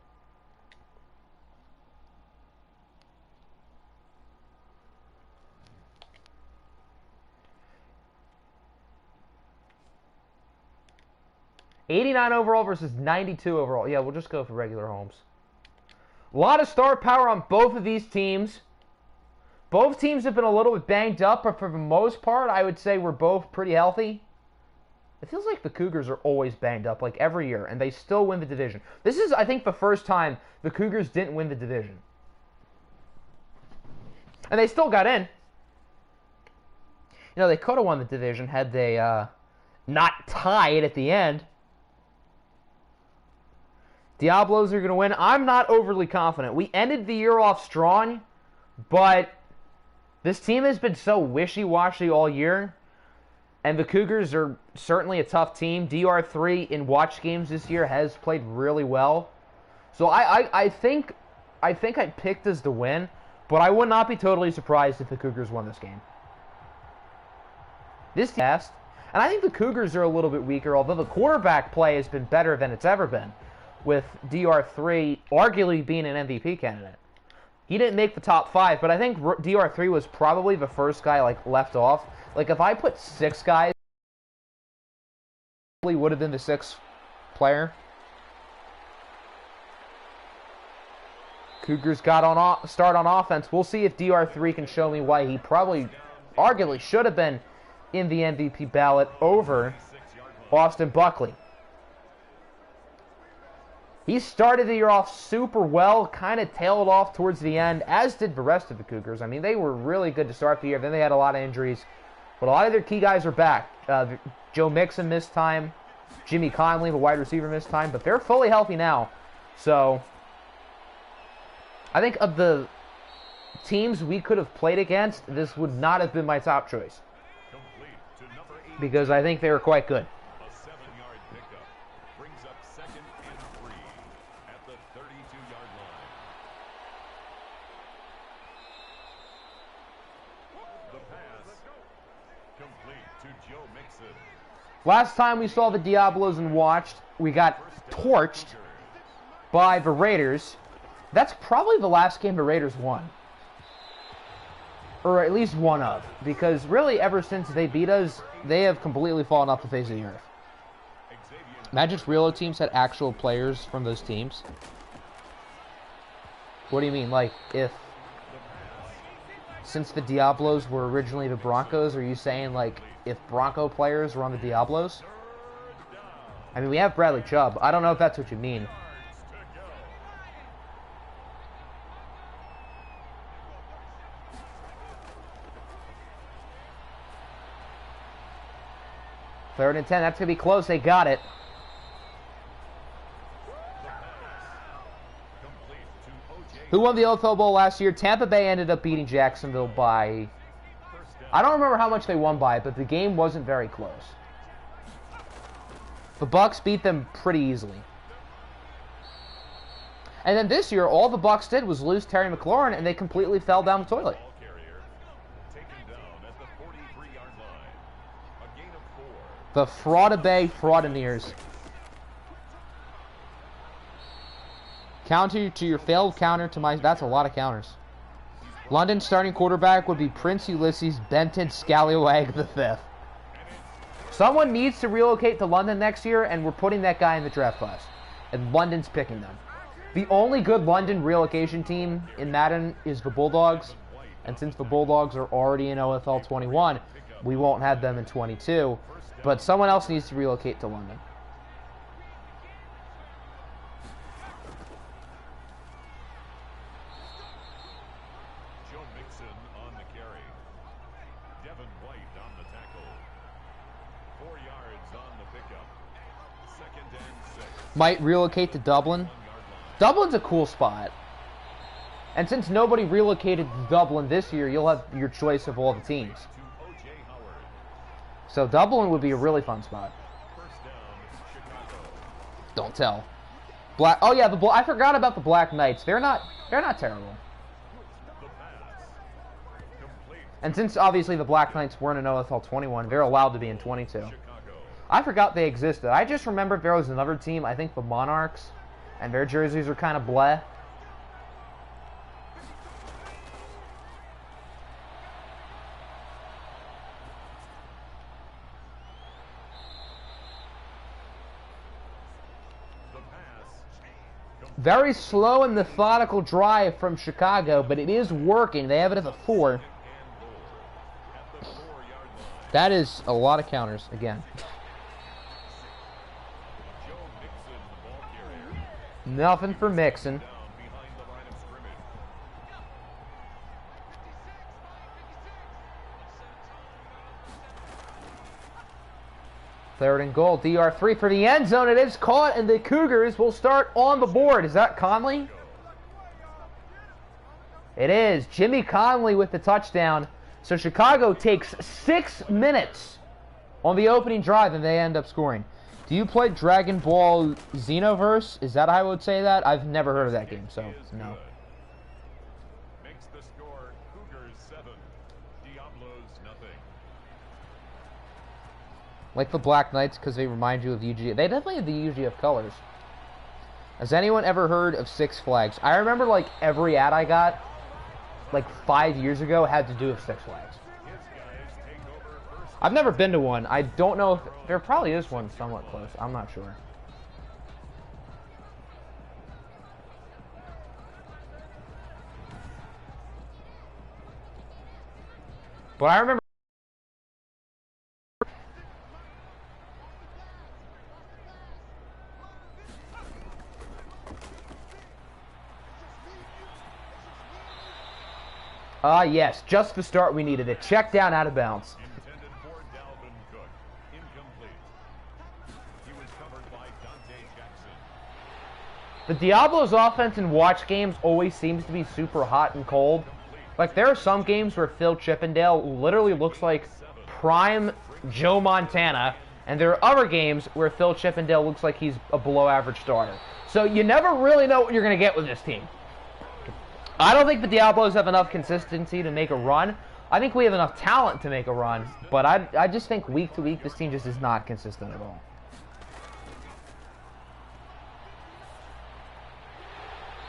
$89 overall versus 92 overall. Yeah, we'll just go for regular homes. A lot of star power on both of these teams. Both teams have been a little bit banged up, but for the most part, I would say we're both pretty healthy. It feels like the Cougars are always banged up, like every year, and they still win the division. This is, I think, the first time the Cougars didn't win the division. And they still got in. You know, they could have won the division had they not tied at the end. Diablos are going to win. I'm not overly confident. We ended the year off strong, but this team has been so wishy-washy all year, and the Cougars are certainly a tough team. DR3 in watch games this year has played really well. So I think I picked us to win, but I would not be totally surprised if the Cougars won this game. This test, and I think the Cougars are a little bit weaker, although the quarterback play has been better than it's ever been, with DR3 arguably being an MVP candidate. He didn't make the top 5, but I think DR3 was probably the first guy like left off. Like if I put 6 guys, probably would have been the 6th player. Cougars got on start on offense. We'll see if DR3 can show me why he probably arguably should have been in the MVP ballot over Austin Buckley. He started the year off super well, kind of tailed off towards the end, as did the rest of the Cougars. I mean, they were really good to start the year. Then they had a lot of injuries. But a lot of their key guys are back. Joe Mixon missed time. Jimmy Conley, the wide receiver, missed time. But they're fully healthy now. So, I think of the teams we could have played against, this would not have been my top choice. Because I think they were quite good. Last time we saw the Diablos and watched, we got torched by the Raiders. That's probably the last game the Raiders won. Or at least one of. Because really, ever since they beat us, they have completely fallen off the face of the earth. Magic's Realo teams had actual players from those teams. What do you mean? Like, if... Since the Diablos were originally the Broncos, are you saying, like, if Bronco players were on the Diablos? I mean, we have Bradley Chubb. I don't know if that's what you mean. 3rd and 10. That's going to be close. They got it. Who won the OFL Bowl last year? Tampa Bay ended up beating Jacksonville by... I don't remember how much they won by, but the game wasn't very close. The Bucs beat them pretty easily. And then this year, all the Bucs did was lose Terry McLaurin, and they completely fell down the toilet. The Fraudabe Fraudineers. Counter to your failed counter to my... That's a lot of counters. London's starting quarterback would be Prince Ulysses Benton Scallywag V. Someone needs to relocate to London next year, and we're putting that guy in the draft class. And London's picking them. The only good London relocation team in Madden is the Bulldogs. And since the Bulldogs are already in OFL 21, we won't have them in 22. But someone else needs to relocate to London. Might relocate to Dublin. Dublin's a cool spot. And since nobody relocated to Dublin this year, you'll have your choice of all the teams. So Dublin would be a really fun spot. Don't tell. Black. Oh yeah, I forgot about the Black Knights. They're not terrible. And since obviously the Black Knights weren't in OFL 21, they're allowed to be in 22. I forgot they existed. I just remembered there was another team, I think the Monarchs, and their jerseys are kind of bleh. Very slow and methodical drive from Chicago, but it is working. They have it at the 4. That is a lot of counters, again. Nothing for Mixon. Third and goal. DR3 for the end zone. It is caught, and the Cougars will start on the board. Is that Conley? It is. Jimmy Conley with the touchdown. So Chicago takes 6 minutes on the opening drive, and they end up scoring. Do you play Dragon Ball Xenoverse? Is that how I would say that? I've never heard of that game, so no. Makes the score Cougars 7, Diablos nothing. Like the Black Knights because they remind you of UGF. They definitely have the UGF colors. Has anyone ever heard of Six Flags? I remember like every ad I got like 5 years ago had to do with Six Flags. I've never been to one. I don't know if... There probably is one somewhat close. I'm not sure. But I remember... yes. Just the start we needed. A check down out of bounds. The Diablos offense in watch games always seems to be super hot and cold. Like, there are some games where Phil Chippendale literally looks like prime Joe Montana, and there are other games where Phil Chippendale looks like he's a below-average starter. So you never really know what you're going to get with this team. I don't think the Diablos have enough consistency to make a run. I think we have enough talent to make a run, but I just think week to week this team just is not consistent at all.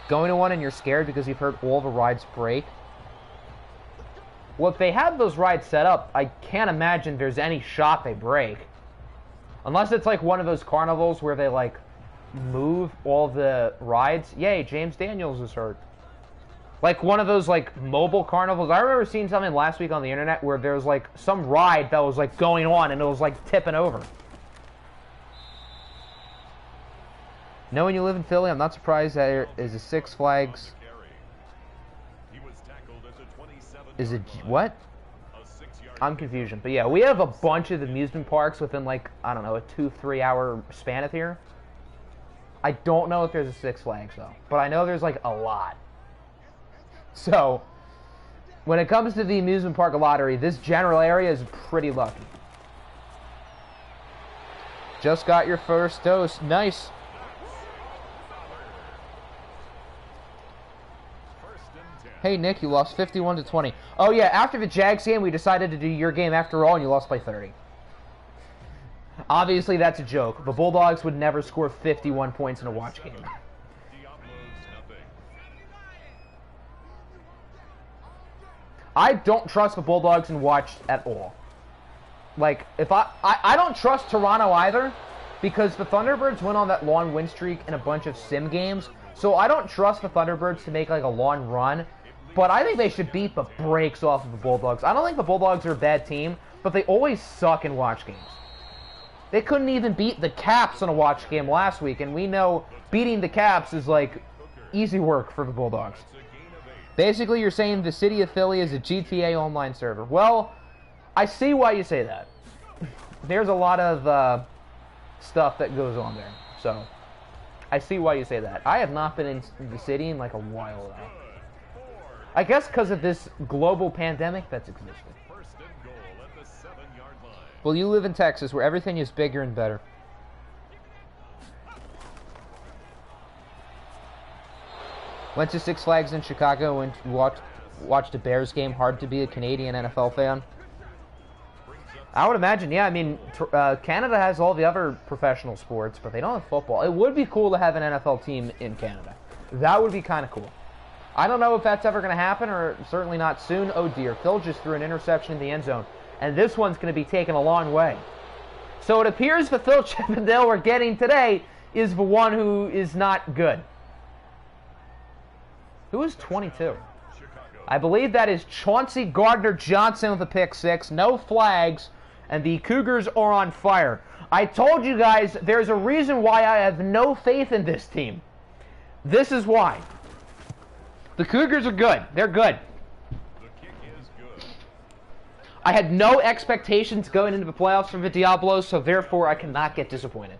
Going to one and you're scared because you've heard all the rides break. Well, if they have those rides set up, I can't imagine there's any shot they break. Unless it's like one of those carnivals where they like move all the rides. Yay, James Daniels is hurt. Like one of those like mobile carnivals. I remember seeing something last week on the internet where there was like some ride that was like going on and it was like tipping over. Knowing you live in Philly, I'm not surprised that there is a Six Flags. Is it what? I'm confusion. But yeah, we have a bunch of amusement parks within like, I don't know, a 2-3 hour span of here. I don't know if there's a Six Flags though, but I know there's like a lot. So, when it comes to the amusement park lottery, this general area is pretty lucky. Just got your first dose. Nice. Hey, Nick, you lost 51-20. Oh, yeah, after the Jags game, we decided to do your game after all, and you lost by 30. Obviously, that's a joke. The Bulldogs would never score 51 points in a watch game. I don't trust the Bulldogs in watch at all. Like, if I don't trust Toronto either, because the Thunderbirds went on that long win streak in a bunch of sim games, so I don't trust the Thunderbirds to make, like, a long run. But I think they should beat the brakes off of the Bulldogs. I don't think the Bulldogs are a bad team, but they always suck in watch games. They couldn't even beat the Caps in a watch game last week, and we know beating the Caps is, like, easy work for the Bulldogs. Basically, you're saying the city of Philly is a GTA online server. Well, I see why you say that. There's a lot of stuff that goes on there, so I see why you say that. I have not been in the city in, like, a while, though. I guess because of this global pandemic that's existed. Well, you live in Texas, where everything is bigger and better. Went to Six Flags in Chicago and watched a Bears game. Hard to be a Canadian NFL fan. I would imagine, yeah. I mean, Canada has all the other professional sports, but they don't have football. It would be cool to have an NFL team in Canada. That would be kind of cool. I don't know if that's ever going to happen, or certainly not soon. Oh dear, Phil just threw an interception in the end zone, and this one's going to be taken a long way. So it appears the Phil Chippendale we're getting today is the one who is not good. Who is 22? I believe that is Chauncey Gardner-Johnson with a pick six. No flags, and the Cougars are on fire. I told you guys there's a reason why I have no faith in this team. This is why. The Cougars are good. They're good. The kick is good. I had no expectations going into the playoffs from the Diablos, so therefore I cannot get disappointed.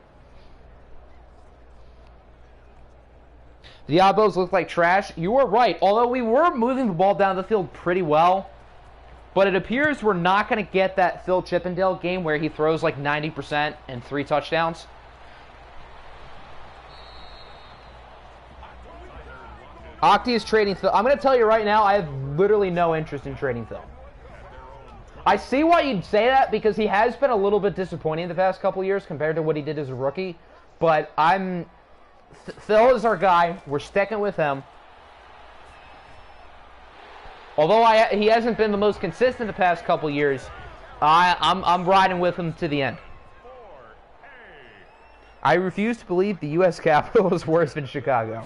The Diablos look like trash. You are right. Although we were moving the ball down the field pretty well, but it appears we're not going to get that Phil Chippendale game where he throws like 90% and 3 touchdowns. Octi is trading Phil. I'm going to tell you right now, I have literally no interest in trading Phil. I see why you'd say that, because he has been a little bit disappointing the past couple years compared to what he did as a rookie. But Phil is our guy. We're sticking with him. Although he hasn't been the most consistent the past couple years, I'm riding with him to the end. I refuse to believe the U.S. Capitol is worse than Chicago.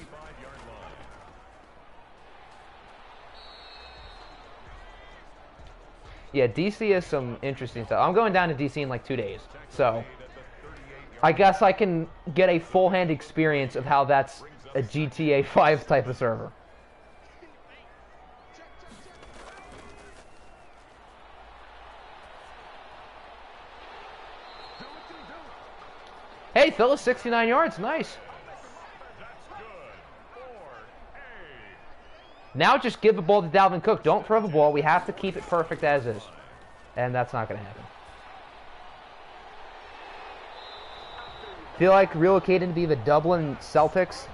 Yeah, DC has some interesting stuff. I'm going down to DC in like 2 days, so I guess I can get a full-hand experience of how that's a GTA 5 type of server. Hey, Phil is 69 yards. Nice. Now just give the ball to Dalvin Cook. Don't throw the ball. We have to keep it perfect as is. And that's not going to happen. Feel like relocating to be the Dublin Celtics.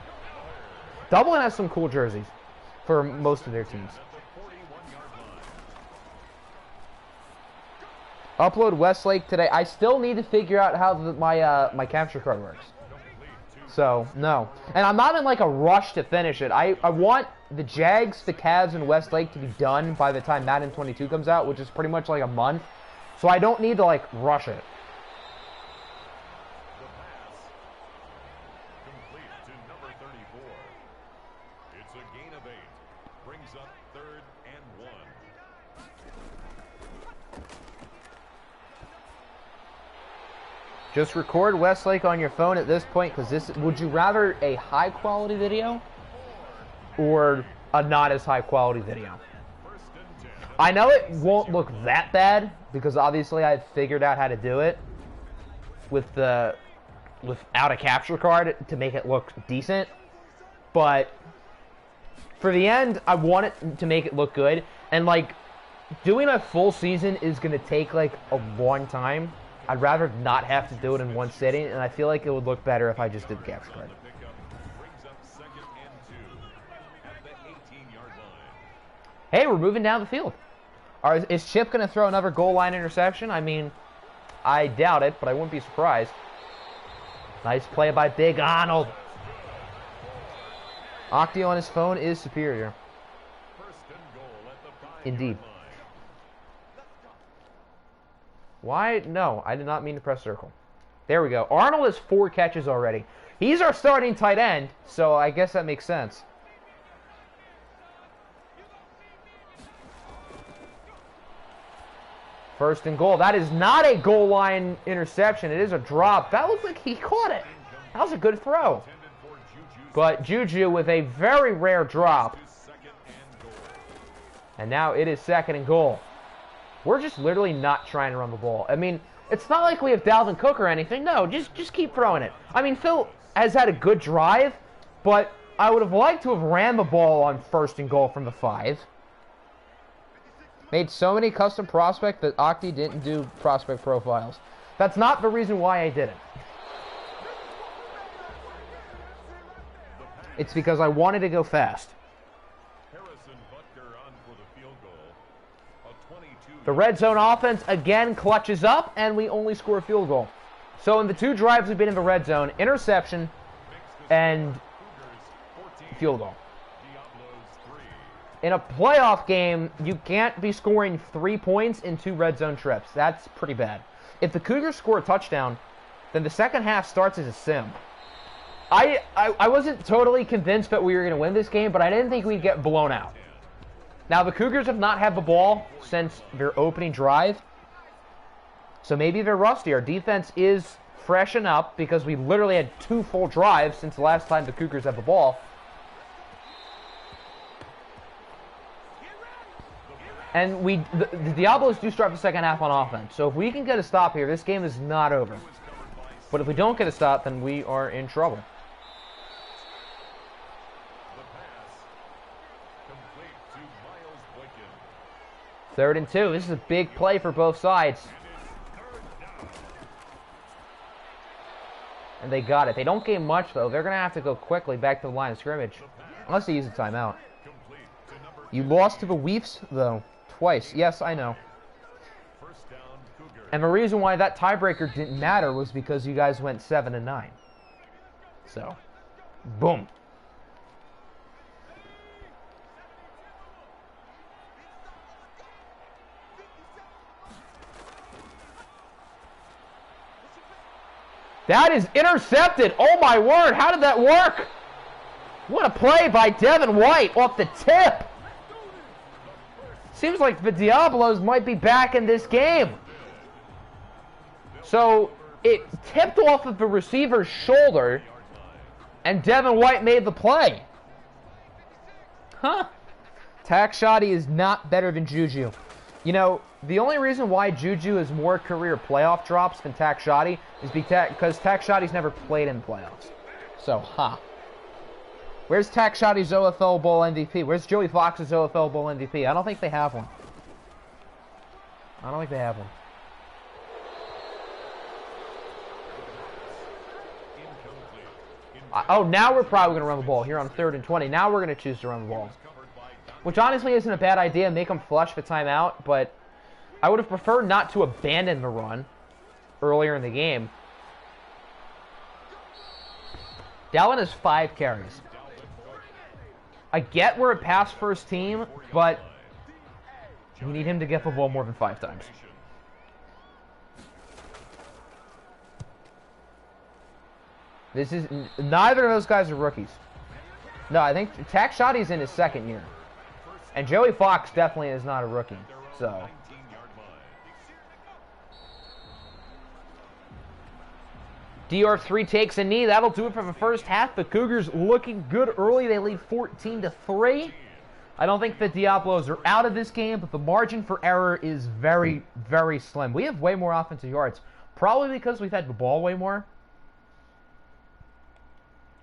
Dublin has some cool jerseys for most of their teams. Upload Westlake today. I still need to figure out how my capture card works. So, no. And I'm not in like a rush to finish it. I want the Jags, the Cavs, and Westlake to be done by the time Madden 22 comes out, which is pretty much like a month. So I don't need to like rush it. The pass complete to number 34. It's a gain of 8. Brings up 3rd and 1. Just record Westlake on your phone at this point, because this. Would you rather a high quality video or a not as high quality video? I know it won't look that bad, because obviously I figured out how to do it without a capture card to make it look decent. But for the end, I want it to make it look good. And, like, doing a full season is going to take, like, a long time. I'd rather not have to do it in one sitting, and I feel like it would look better if I just did the capture card. Hey, we're moving down the field. Is Chip going to throw another goal line interception? I mean, I doubt it, but I wouldn't be surprised. Nice play by Big Arnold. Octi on his phone is superior. Indeed. Why? No, I did not mean to press circle. There we go. Arnold has 4 catches already. He's our starting tight end, so I guess that makes sense. First and goal. That is not a goal line interception. It is a drop. That looked like he caught it. That was a good throw. But Juju with a very rare drop. And now it is 2nd and goal. We're just literally not trying to run the ball. I mean, it's not like we have Dalvin Cook or anything. No, just keep throwing it. I mean, Phil has had a good drive, but I would have liked to have ran the ball on 1st and goal from the 5. Made so many custom prospects that Octi didn't do prospect profiles. That's not the reason why I did it. It's because I wanted to go fast. The red zone offense again clutches up, and we only score a field goal. So in the 2 drives we've been in the red zone, interception and field goal. In a playoff game, you can't be scoring 3 points in 2 red zone trips. That's pretty bad. If the Cougars score a touchdown, then the second half starts as a sim. I wasn't totally convinced that we were going to win this game, but I didn't think we'd get blown out. Now, the Cougars have not had the ball since their opening drive, so maybe they're rusty. Our defense is freshen up because we literally had 2 full drives since the last time the Cougars had the ball. And the Diablos do start the second half on offense. So if we can get a stop here, this game is not over. But if we don't get a stop, then we are in trouble. 3rd and 2. This is a big play for both sides. And they got it. They don't gain much, though. They're going to have to go quickly back to the line of scrimmage. Unless they use a timeout. You lost to the Weefs, though. Twice. Yes, I know. And the reason why that tiebreaker didn't matter was because you guys went 7-9. So, boom. That is intercepted. Oh, my word. How did that work? What a play by Devin White off the tip. Seems like the Diablos might be back in this game. So, it tipped off of the receiver's shoulder, and Devin White made the play. Huh. Tack Shoddy is not better than Juju. You know, the only reason why Juju has more career playoff drops than Tack Shoddy is because Tack Shoddy's never played in playoffs. So, Where's Tack Shoddy's OFL Bowl MVP? Where's Joey Fox's OFL Bowl MVP? I don't think they have one. Oh, now we're probably going to run the ball here on 3rd and 20. Now we're going to choose to run the ball. Which honestly isn't a bad idea. Make them flush the timeout, but I would have preferred not to abandon the run earlier in the game. Dallin has 5 carries. I get we're a pass-first team, but we need him to get the ball more than 5 times. Neither of those guys are rookies. No, I think Tack Shoddy's in his 2nd year. And Joey Fox definitely is not a rookie. So, DR3 takes a knee. That'll do it for the first half. The Cougars looking good early. They lead 14-3. I don't think the Diablos are out of this game, but the margin for error is very, very slim. We have way more offensive yards, probably because we've had the ball way more.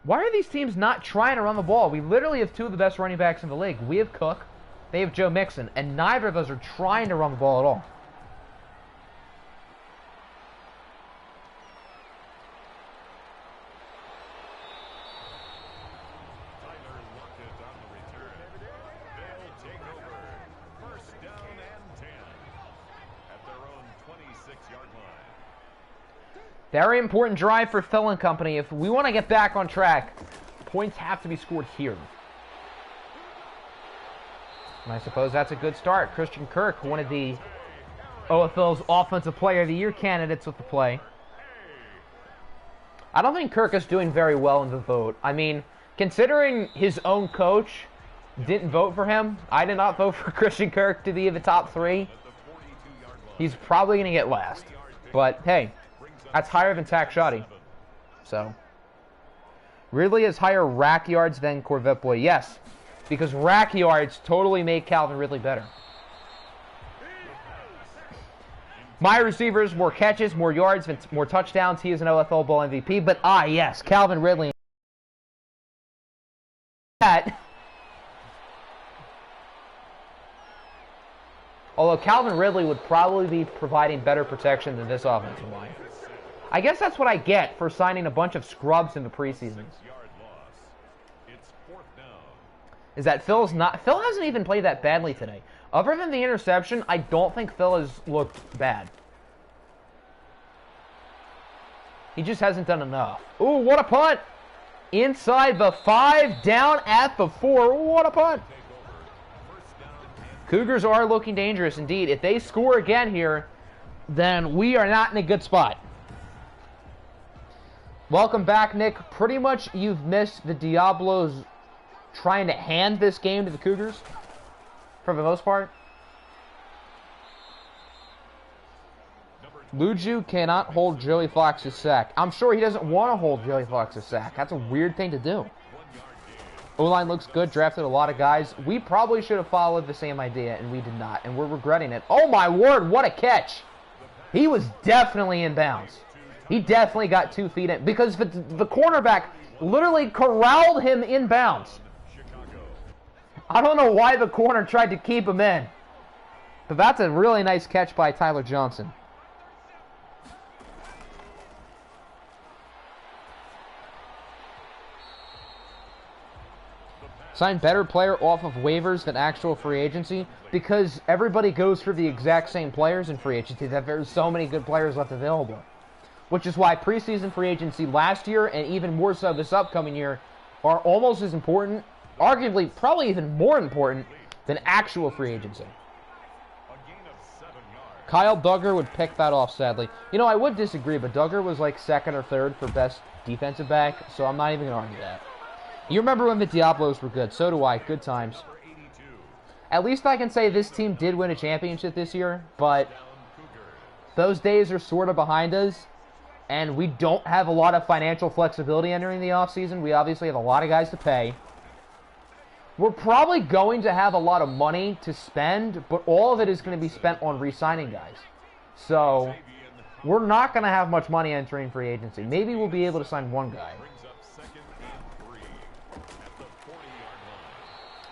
Why are these teams not trying to run the ball? We literally have two of the best running backs in the league. We have Cook, they have Joe Mixon, and neither of us are trying to run the ball at all. Very important drive for Phil and company. If we want to get back on track, points have to be scored here. And I suppose that's a good start. Christian Kirk, one of the OFL's Offensive Player of the Year candidates with the play. I don't think Kirk is doing very well in the vote. I mean, considering his own coach didn't vote for him, I did not vote for Christian Kirk to be in the top 3. He's probably going to get last. But, hey, that's higher than Tack Shoddy. So, Ridley has higher rack yards than Corvette Boy. Yes, because rack yards totally make Calvin Ridley better. My receivers, more catches, more yards, more touchdowns. He is an OFL Bowl MVP. But, yes, Calvin Ridley. Although Calvin Ridley would probably be providing better protection than this offensive line. I guess that's what I get for signing a bunch of scrubs in the preseason. Is that Phil hasn't even played that badly today. Other than the interception, I don't think Phil has looked bad. He just hasn't done enough. Ooh, what a punt! Inside the 5, down at the 4. What a punt! Cougars are looking dangerous indeed. If they score again here, then we are not in a good spot. Welcome back, Nick. Pretty much you've missed the Diablos trying to hand this game to the Cougars, for the most part. Luju cannot hold Joey Fox's sack. I'm sure he doesn't want to hold Joey Fox's sack. That's a weird thing to do. O-line looks good, drafted a lot of guys. We probably should have followed the same idea, and we did not, and we're regretting it. Oh my word, what a catch! He was definitely in bounds. He definitely got 2 feet in, because the cornerback literally corralled him in bounds. I don't know why the corner tried to keep him in, but that's a really nice catch by Tyler Johnson. Sign better player off of waivers than actual free agency, because everybody goes for the exact same players in free agency, that there's so many good players left available. Which is why preseason free agency last year, and even more so this upcoming year, are almost as important, arguably probably even more important, than actual free agency. Kyle Duggar would pick that off, sadly. You know, I would disagree, but Duggar was like 2nd or 3rd for best defensive back, so I'm not even going to argue that. You remember when the Diablos were good. So do I. Good times. At least I can say this team did win a championship this year, but those days are sort of behind us, and we don't have a lot of financial flexibility entering the offseason. We obviously have a lot of guys to pay. We're probably going to have a lot of money to spend, but all of it is going to be spent on re-signing guys. So we're not going to have much money entering free agency. Maybe we'll be able to sign one guy.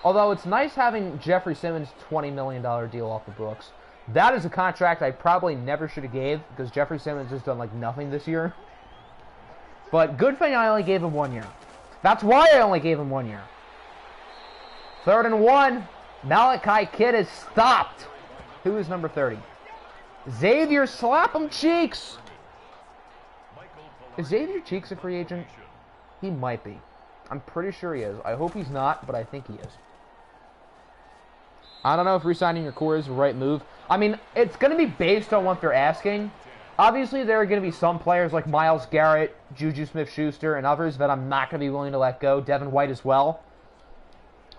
Although it's nice having Jeffrey Simmons' $20 million deal off the books. That is a contract I probably never should have gave, because Jeffrey Simmons has done like nothing this year. But good thing I only gave him 1 year. That's why I only gave him 1 year. 3rd and 1. Malachi Kidd is stopped. Who is number 30? Xavier Slap 'em Cheeks. Is Xavier Cheeks a free agent? He might be. I'm pretty sure he is. I hope he's not, but I think he is. I don't know if re-signing your core is the right move. I mean, it's going to be based on what they're asking. Obviously, there are going to be some players like Myles Garrett, Juju Smith-Schuster, and others that I'm not going to be willing to let go. Devin White as well.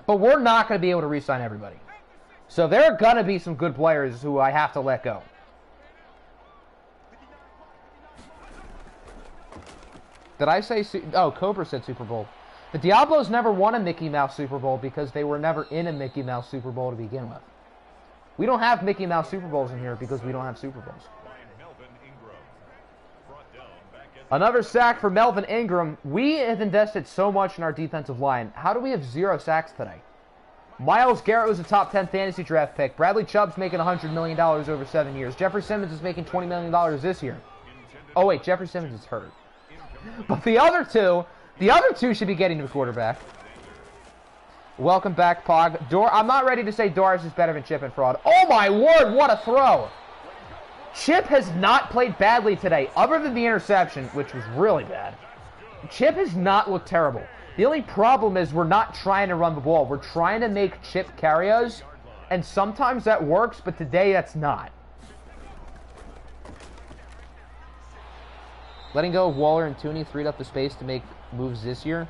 But we're not going to be able to re-sign everybody. So there are going to be some good players who I have to let go. Did I say... Oh, Cobra said Super Bowl. The Diablos never won a Mickey Mouse Super Bowl because they were never in a Mickey Mouse Super Bowl to begin with. We don't have Mickey Mouse Super Bowls in here because we don't have Super Bowls. Another sack for Melvin Ingram. We have invested so much in our defensive line. How do we have 0 sacks today? Myles Garrett was a top 10 fantasy draft pick. Bradley Chubb's making $100 million over 7 years. Jeffrey Simmons is making $20 million this year. Oh, wait, Jeffrey Simmons is hurt. But the other two should be getting to the quarterback. Welcome back, Pog. I'm not ready to say Doris is better than Chip and Fraud. Oh, my word, what a throw. Chip has not played badly today, other than the interception, which was really bad. Chip has not looked terrible. The only problem is we're not trying to run the ball. We're trying to make Chip carry us, and sometimes that works, but today that's not. Letting go of Waller and Tooney freed up the space to make moves this year.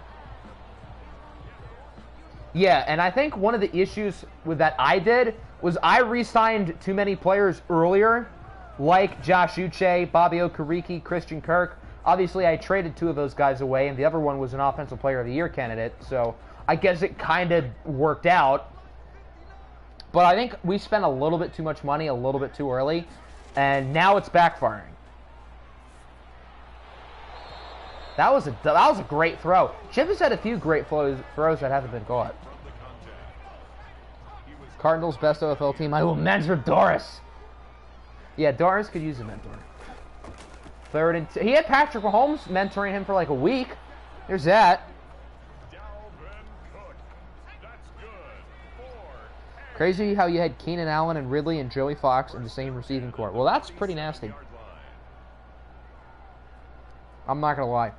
Yeah, and I think one of the issues with that I did was I re-signed too many players earlier, like Josh Uche, Bobby Okereke, Christian Kirk. Obviously, I traded 2 of those guys away, and the other one was an Offensive Player of the Year candidate, so I guess it kind of worked out. But I think we spent a little bit too much money a little bit too early, and now it's backfiring. That was a great throw. Chip has had a few great throws that haven't been caught. Cardinals' best OFL team. I will mentor Doris. Yeah, Doris could use a mentor. 3rd and 2. He had Patrick Mahomes mentoring him for like a week. There's that. Crazy how you had Keenan Allen and Ridley and Joey Fox in the same receiving corps. Well, that's pretty nasty. I'm not going to lie.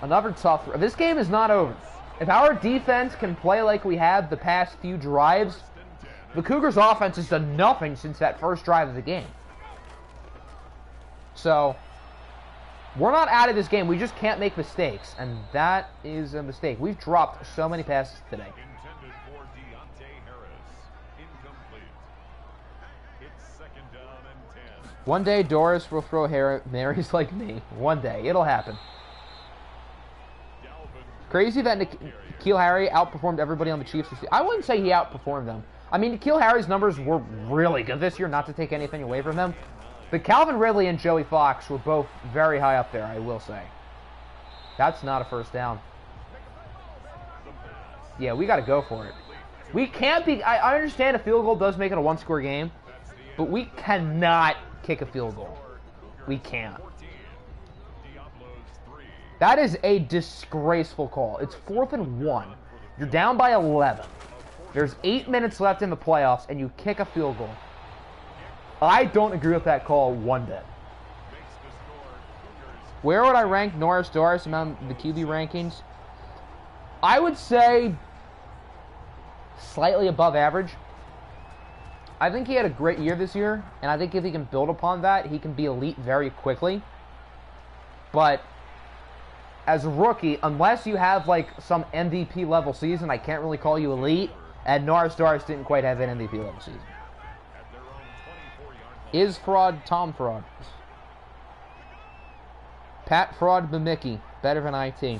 Another tough. This game is not over. If our defense can play like we have the past few drives, the Cougars' offense has done nothing since that first drive of the game. So, we're not out of this game. We just can't make mistakes, and that is a mistake. We've dropped so many passes today. One day, Doris will throw Marys like me. One day. It'll happen. Crazy that N'Keal Harry outperformed everybody on the Chiefs. I wouldn't say he outperformed them. I mean, N'Keal Harry's numbers were really good this year, not to take anything away from them. But Calvin Ridley and Joey Fox were both very high up there, I will say. That's not a first down. Yeah, we got to go for it. We can't be... I understand a field goal does make it a one-score game, but we cannot kick a field goal. We can't. That is a disgraceful call. It's 4th and 1. You're down by 11. There's 8 minutes left in the playoffs, and you kick a field goal. I don't agree with that call one bit. Where would I rank Norris Doris among the QB rankings? I would say slightly above average. I think he had a great year this year, and I think if he can build upon that, he can be elite very quickly. But as a rookie, unless you have like some MVP level season, I can't really call you elite. And Norris Doris didn't quite have an MVP level season. Is Fraud Tom Fraud? Pat Fraud Bemicki. Better than IT.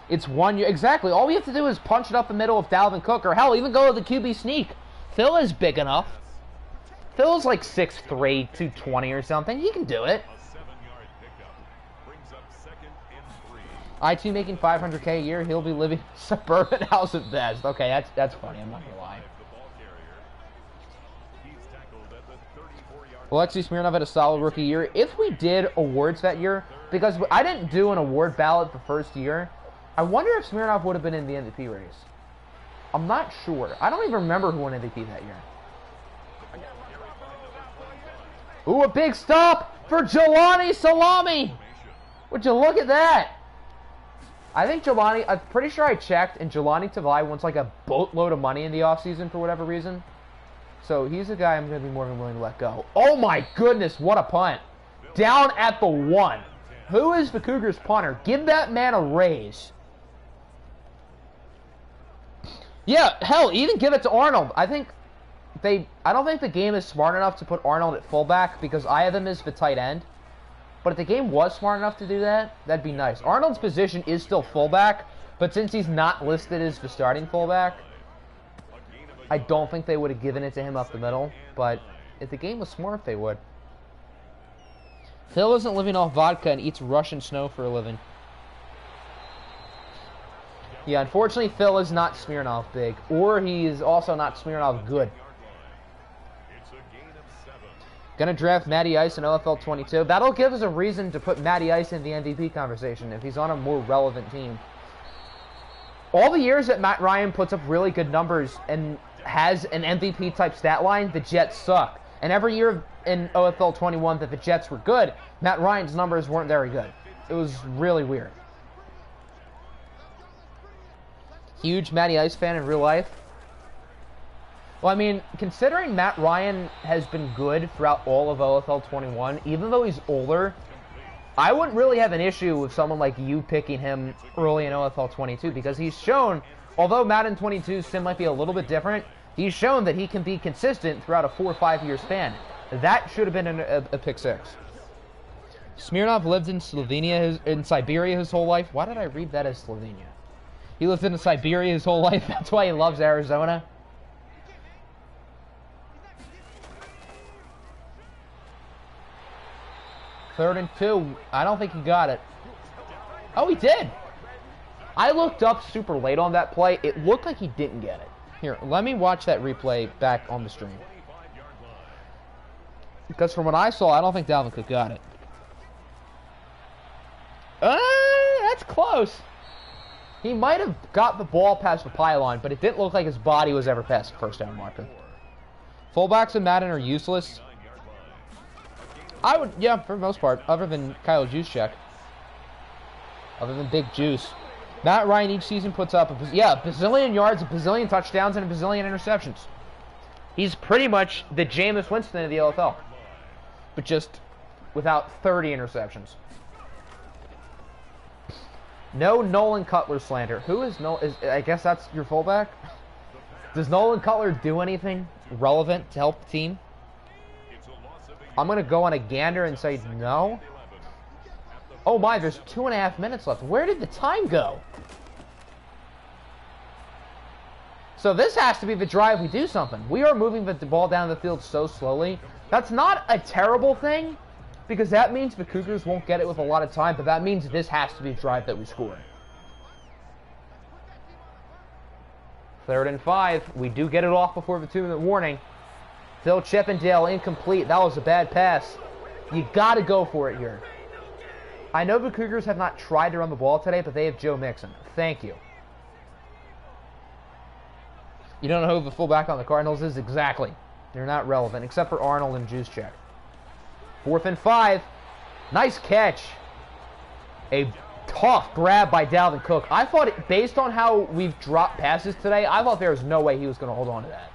It's 1 year. Exactly. All we have to do is punch it up the middle of Dalvin Cook, or hell, even go with the QB sneak. Phil is big enough. Phil's like 6'3", 220 or something. He can do it. IT making $500K a year. He'll be living suburban house at best. Okay, that's funny. I'm not gonna lie. Alexei Smirnov had a solid rookie year. If we did awards that year, because I didn't do an award ballot the first year, I wonder if Smirnov would have been in the MVP race. I'm not sure. I don't even remember who won MVP that year. Ooh, a big stop for Jelani Salami. Would you look at that? I think Jelani, I'm pretty sure I checked, and Jelani Tavai wants like a boatload of money in the offseason for whatever reason. So he's a guy I'm going to be more than willing to let go. Oh my goodness, what a punt. Down at the 1. Who is the Cougars punter? Give that man a raise. Yeah, hell, even give it to Arnold. I think I don't think the game is smart enough to put Arnold at fullback because I have him as the tight end. But if the game was smart enough to do that, that'd be nice. Arnold's position is still fullback, but since he's not listed as the starting fullback, I don't think they would have given it to him up the middle. But if the game was smart, they would. Phil isn't living off vodka and eats Russian snow for a living. Yeah, unfortunately, Phil is not Smirnoff big, or he is also not Smirnoff good. Gonna draft Matty Ice in OFL 22. That'll give us a reason to put Matty Ice in the MVP conversation if he's on a more relevant team. All the years that Matt Ryan puts up really good numbers and has an MVP type stat line, the Jets suck. And every year in OFL 21 that the Jets were good, Matt Ryan's numbers weren't very good. It was really weird. Huge Matty Ice fan in real life. Well, I mean, considering Matt Ryan has been good throughout all of OFL 21, even though he's older, I wouldn't really have an issue with someone like you picking him early in OFL 22 because he's shown, although Madden 22's sim might be a little bit different, he's shown that he can be consistent throughout a 4 or 5 year span. That should have been a pick 6. Smirnov lived in in Siberia his whole life. Why did I read that as Slovenia? He lived in Siberia his whole life. That's why he loves Arizona. Third and 2. I don't think he got it. Oh, he did. I looked up super late on that play. It looked like he didn't get it. Here, let me watch that replay back on the stream. Because from what I saw, I don't think Dalvin Cook got it. That's close. He might have got the ball past the pylon, but it didn't look like his body was ever past the first down marker. Fullbacks in Madden are useless. I would, yeah, for the most part, other than Kyle Juszczyk. Other than Big Juice. Matt Ryan each season puts up, a bazillion yards, a bazillion touchdowns, and a bazillion interceptions. He's pretty much the Jameis Winston of the LFL. But just without 30 interceptions. No Nolan Cutler slander. Who is Nolan? I guess that's your fullback? Does Nolan Cutler do anything relevant to help the team? I'm going to go on a gander and say no. Oh my, there's 2.5 minutes left. Where did the time go? So this has to be the drive we do something. We are moving the ball down the field so slowly. That's not a terrible thing, because that means the Cougars won't get it with a lot of time, but that means this has to be a drive that we score. 3rd and 5. We do get it off before the 2-minute warning. Phil Chippendale incomplete. That was a bad pass. You got to go for it here. I know the Cougars have not tried to run the ball today, but they have Joe Mixon. Thank you. You don't know who the fullback on the Cardinals is? Exactly. They're not relevant, except for Arnold and Juszczyk. 4th and 5. Nice catch. A tough grab by Dalvin Cook. I thought, based on how we've dropped passes today, I thought there was no way he was going to hold on to that.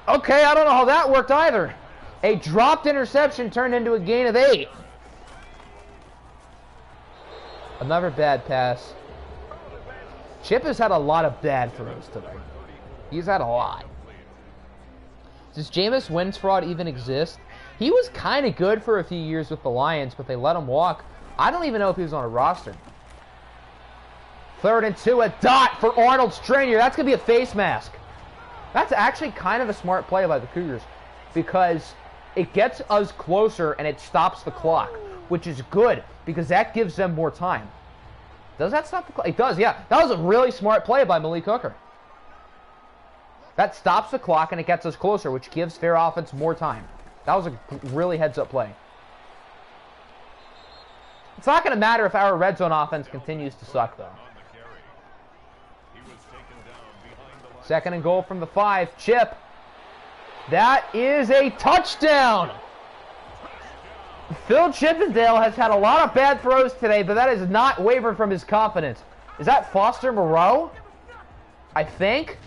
Okay, I don't know how that worked either. A dropped interception turned into a gain of 8. Another bad pass. Chip has had a lot of bad throws today. He's had a lot. Does Jameis Winston even exist? He was kind of good for a few years with the Lions, but they let him walk. I don't even know if he was on a roster. 3rd and 2, a dot for Arnold Strainier. That's going to be a face mask. That's actually kind of a smart play by the Cougars because it gets us closer and it stops the clock, which is good because that gives them more time. Does that stop the clock? It does, yeah. That was a really smart play by Malik Hooker. That stops the clock and it gets us closer, which gives their offense more time. That was a really heads-up play. It's not going to matter if our red zone offense continues to suck, though. 2nd and goal from the 5. Chip. That is a touchdown. Phil Chippendale has had a lot of bad throws today, but that has not wavered from his confidence. Is that Foster Moreau? I think.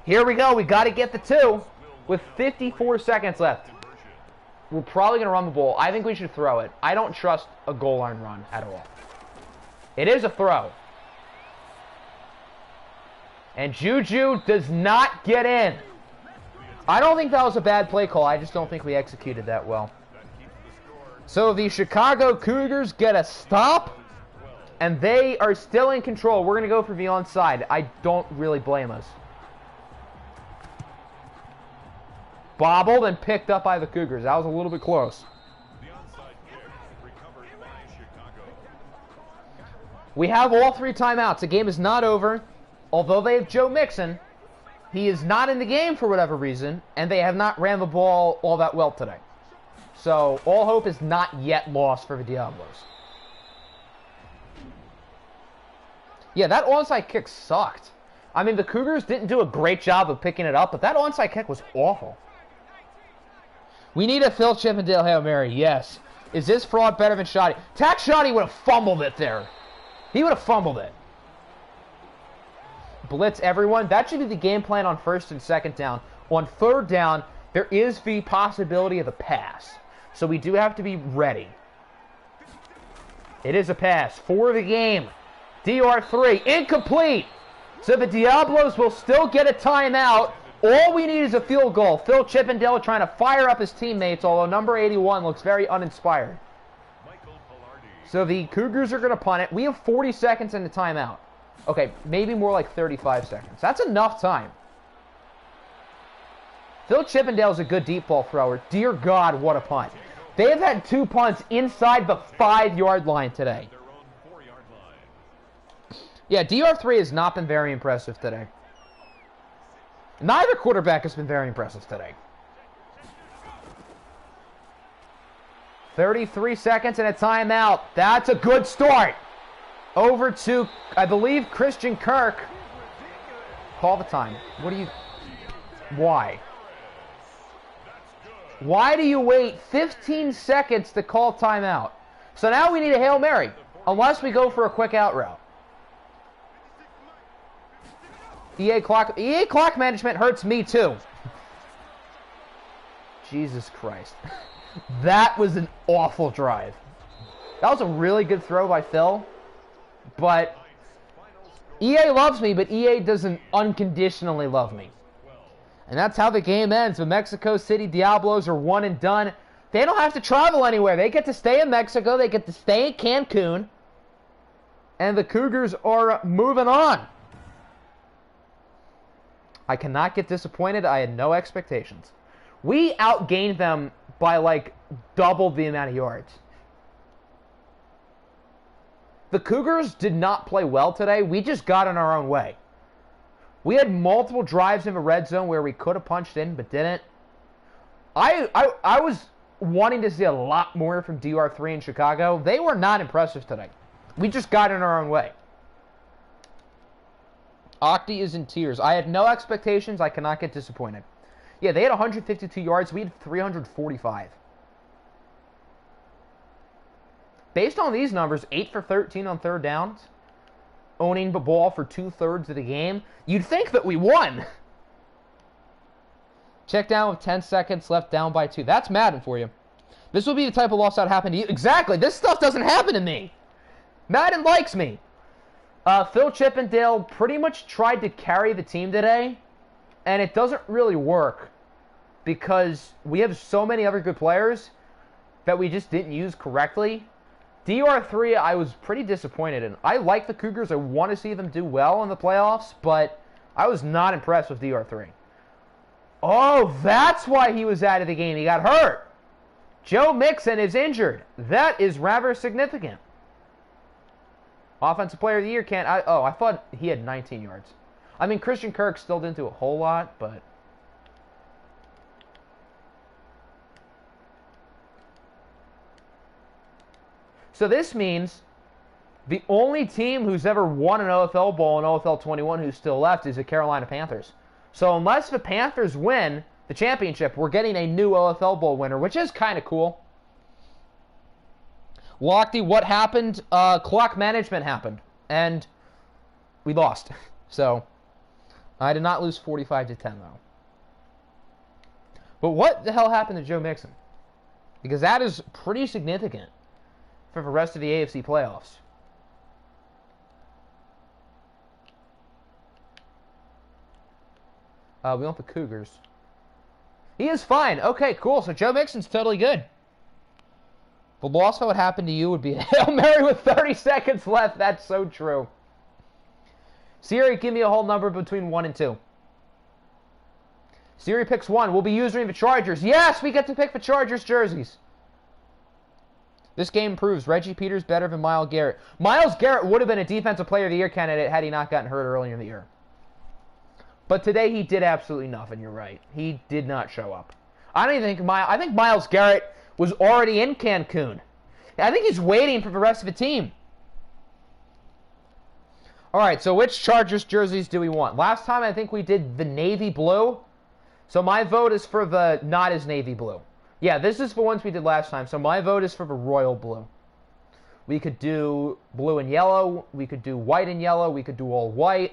Here we go. We got to get the 2 with 54 seconds left. We're probably going to run the ball. I think we should throw it. I don't trust a goal line run at all. It is a throw. And Juju does not get in. I don't think that was a bad play call. I just don't think we executed that well. So the Chicago Cougars get a stop, and they are still in control. We're going to go for the onside. I don't really blame us. Bobbled and picked up by the Cougars. That was a little bit close. The onside kick recovered by Chicago. We have all 3 timeouts. The game is not over. Although they have Joe Mixon, he is not in the game for whatever reason, and they have not ran the ball all that well today. So all hope is not yet lost for the Diablos. Yeah, that onside kick sucked. I mean, the Cougars didn't do a great job of picking it up, but that onside kick was awful. We need a Phil Chippendale Hail Mary, yes. Is this fraud better than Shoddy? Tack Shoddy would have fumbled it there. He would have fumbled it. Blitz everyone. That should be the game plan on 1st and 2nd down. On 3rd down, there is the possibility of a pass. So we do have to be ready. It is a pass for the game. DR3, incomplete. So the Diablos will still get a timeout. All we need is a field goal. Phil Chippendale trying to fire up his teammates, although number 81 looks very uninspired. So the Cougars are going to punt it. We have 40 seconds in the timeout. Okay, maybe more like 35 seconds. That's enough time. Phil Chippendale's a good deep ball thrower. Dear God, what a punt. They have had 2 punts inside the 5-yard line today. Yeah, DR3 has not been very impressive today. Neither quarterback has been very impressive today. 33 seconds and a timeout. That's a good start. Over to, I believe, Christian Kirk. Call the time. What do you... Why? Why do you wait 15 seconds to call timeout? So now we need a Hail Mary, unless we go for a quick out route. EA clock management hurts me too. Jesus Christ. That was an awful drive. That was a really good throw by Phil. But EA loves me, but EA doesn't unconditionally love me. And that's how the game ends. The Mexico City Diablos are one and done. They don't have to travel anywhere. They get to stay in Mexico. They get to stay in Cancun. And the Cougars are moving on. I cannot get disappointed. I had no expectations. We outgained them by like double the amount of yards. The Cougars did not play well today. We just got in our own way. We had multiple drives in the red zone where we could have punched in but didn't. I was wanting to see a lot more from DR3 in Chicago. They were not impressive today. We just got in our own way. Octi is in tears. I had no expectations. I cannot get disappointed. Yeah, they had 152 yards. We had 345. Based on these numbers, 8 for 13 on 3rd downs, owning the ball for 2/3 of the game, you'd think that we won. Check down with 10 seconds left, down by 2. That's Madden for you. This will be the type of loss that happened to you. Exactly. This stuff doesn't happen to me. Madden likes me. Phil Chippendale pretty much tried to carry the team today, and it doesn't really work because we have so many other good players that we just didn't use correctly. DR3, I was pretty disappointed in. I like the Cougars. I want to see them do well in the playoffs, but I was not impressed with DR3. Oh, that's why he was out of the game. He got hurt. Joe Mixon is injured. That is rather significant. Offensive Player of the Year can't... I thought he had 19 yards. I mean, Christian Kirk still didn't do a whole lot, but... So this means the only team who's ever won an OFL Bowl in OFL 21 who's still left is the Carolina Panthers. So unless the Panthers win the championship, we're getting a new OFL Bowl winner, which is kind of cool. Lochte, what happened? Clock management happened, and we lost. So I did not lose 45-10 though. But what the hell happened to Joe Mixon? Because that is pretty significant for the rest of the AFC playoffs. We want the Cougars. He is fine. Okay, cool. So Joe Mixon's totally good. The loss that would happen to you would be a Hail Mary with 30 seconds left. That's so true. Siri, give me a whole number between 1 and 2. Siri picks 1. We'll be using the Chargers. Yes, we get to pick the Chargers jerseys. This game proves Reggie Peters better than Myles Garrett. Myles Garrett would have been a Defensive Player of the Year candidate had he not gotten hurt earlier in the year. But today he did absolutely nothing. You're right. He did not show up. I think Myles Garrett was already in Cancun. I think he's waiting for the rest of the team. All right, so which Chargers jerseys do we want? Last time I think we did the navy blue. So my vote is for the not as navy blue. Yeah, this is the ones we did last time. So my vote is for the royal blue. We could do blue and yellow. We could do white and yellow. We could do all white.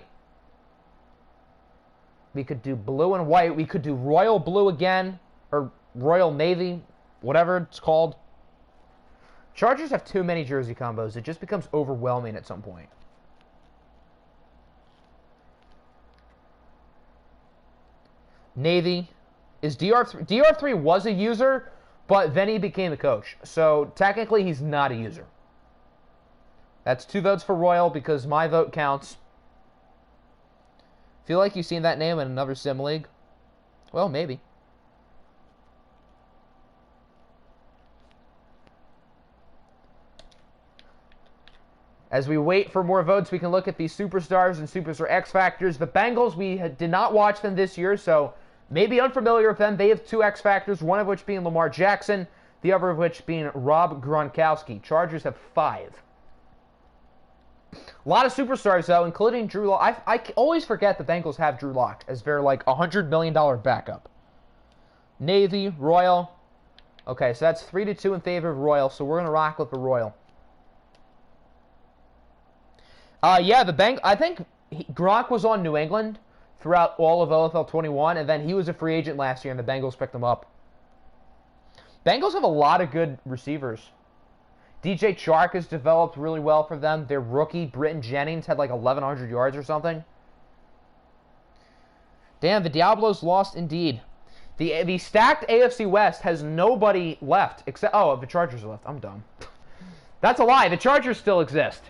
We could do blue and white. We could do royal blue again. Or royal navy. Whatever it's called. Chargers have too many jersey combos. It just becomes overwhelming at some point. Navy is DR3. DR3 was a user, but then he became a coach. So technically he's not a user. That's 2 votes for Royal because my vote counts. Feel like you've seen that name in another sim league? Well, maybe. As we wait for more votes, we can look at these Superstars and Superstar X Factors. The Bengals, we did not watch them this year, so maybe unfamiliar with them. They have 2 X Factors, one of which being Lamar Jackson, the other of which being Rob Gronkowski. Chargers have 5. A lot of Superstars, though, including Drew Lock. I always forget the Bengals have Drew Lock as their, like, $100 million backup. Navy, Royal. Okay, so that's 3-2 in favor of Royal, so we're going to rock with the Royal. Yeah, I think Gronk was on New England throughout all of OFL 21, and then he was a free agent last year, and the Bengals picked him up. Bengals have a lot of good receivers. DJ Chark has developed really well for them. Their rookie, Britton Jennings, had like 1,100 yards or something. Damn, the Diablos lost indeed. The stacked AFC West has nobody left except... Oh, the Chargers are left. I'm dumb. That's a lie. The Chargers still exist.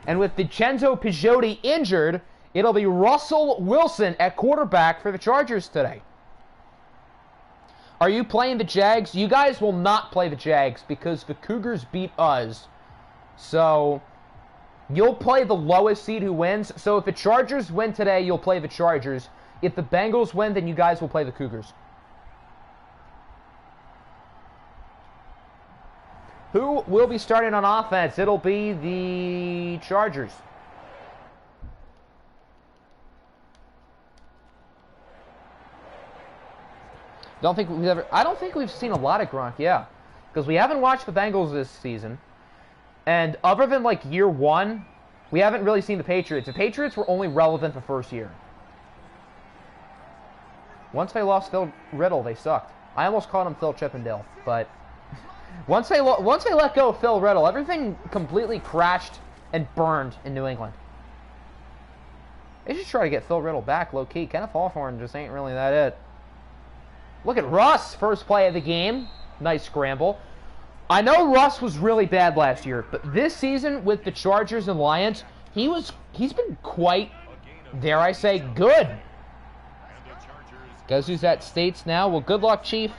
And with Vincenzo Pizzotti injured, it'll be Russell Wilson at quarterback for the Chargers today. Are you playing the Jags? You guys will not play the Jags because the Cougars beat us. So, you'll play the lowest seed who wins. So, if the Chargers win today, you'll play the Chargers. If the Bengals win, then you guys will play the Cougars. Who will be starting on offense? It'll be the Chargers. I don't think we've seen a lot of Gronk, yeah. Because we haven't watched the Bengals this season. And other than like year 1, we haven't really seen the Patriots. The Patriots were only relevant the first year. Once they lost Phil Riddle, they sucked. I almost called him Phil Chippendale, but... Once they let go of Phil Riddle, everything completely crashed and burned in New England. They should try to get Phil Riddle back, low-key. Kenneth Hawthorne just ain't really that it. Look at Russ, first play of the game. Nice scramble. I know Russ was really bad last year, but this season with the Chargers and Lions, he's been quite, dare I say, good. Guess who's at States now? Well, good luck, Chief.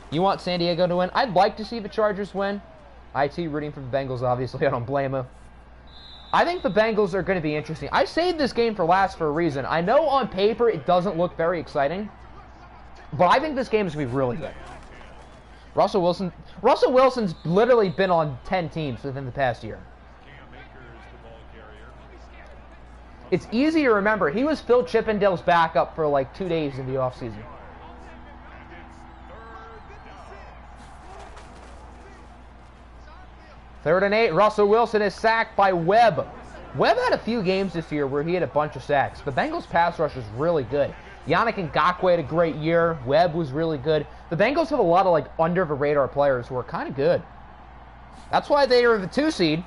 You want San Diego to win? I'd like to see the Chargers win. IT rooting for the Bengals, obviously. I don't blame him. I think the Bengals are going to be interesting. I saved this game for last for a reason. I know on paper it doesn't look very exciting, but I think this game is going to be really good. Russell Wilson's literally been on 10 teams within the past year. It's easy to remember. He was Phil Chippendale's backup for like 2 days in the offseason. Third and 8, Russell Wilson is sacked by Webb. Webb had a few games this year where he had a bunch of sacks. The Bengals' pass rush is really good. Yannick Ngakoue had a great year. Webb was really good. The Bengals have a lot of like under-the-radar players who are kind of good. That's why they are the 2 seed.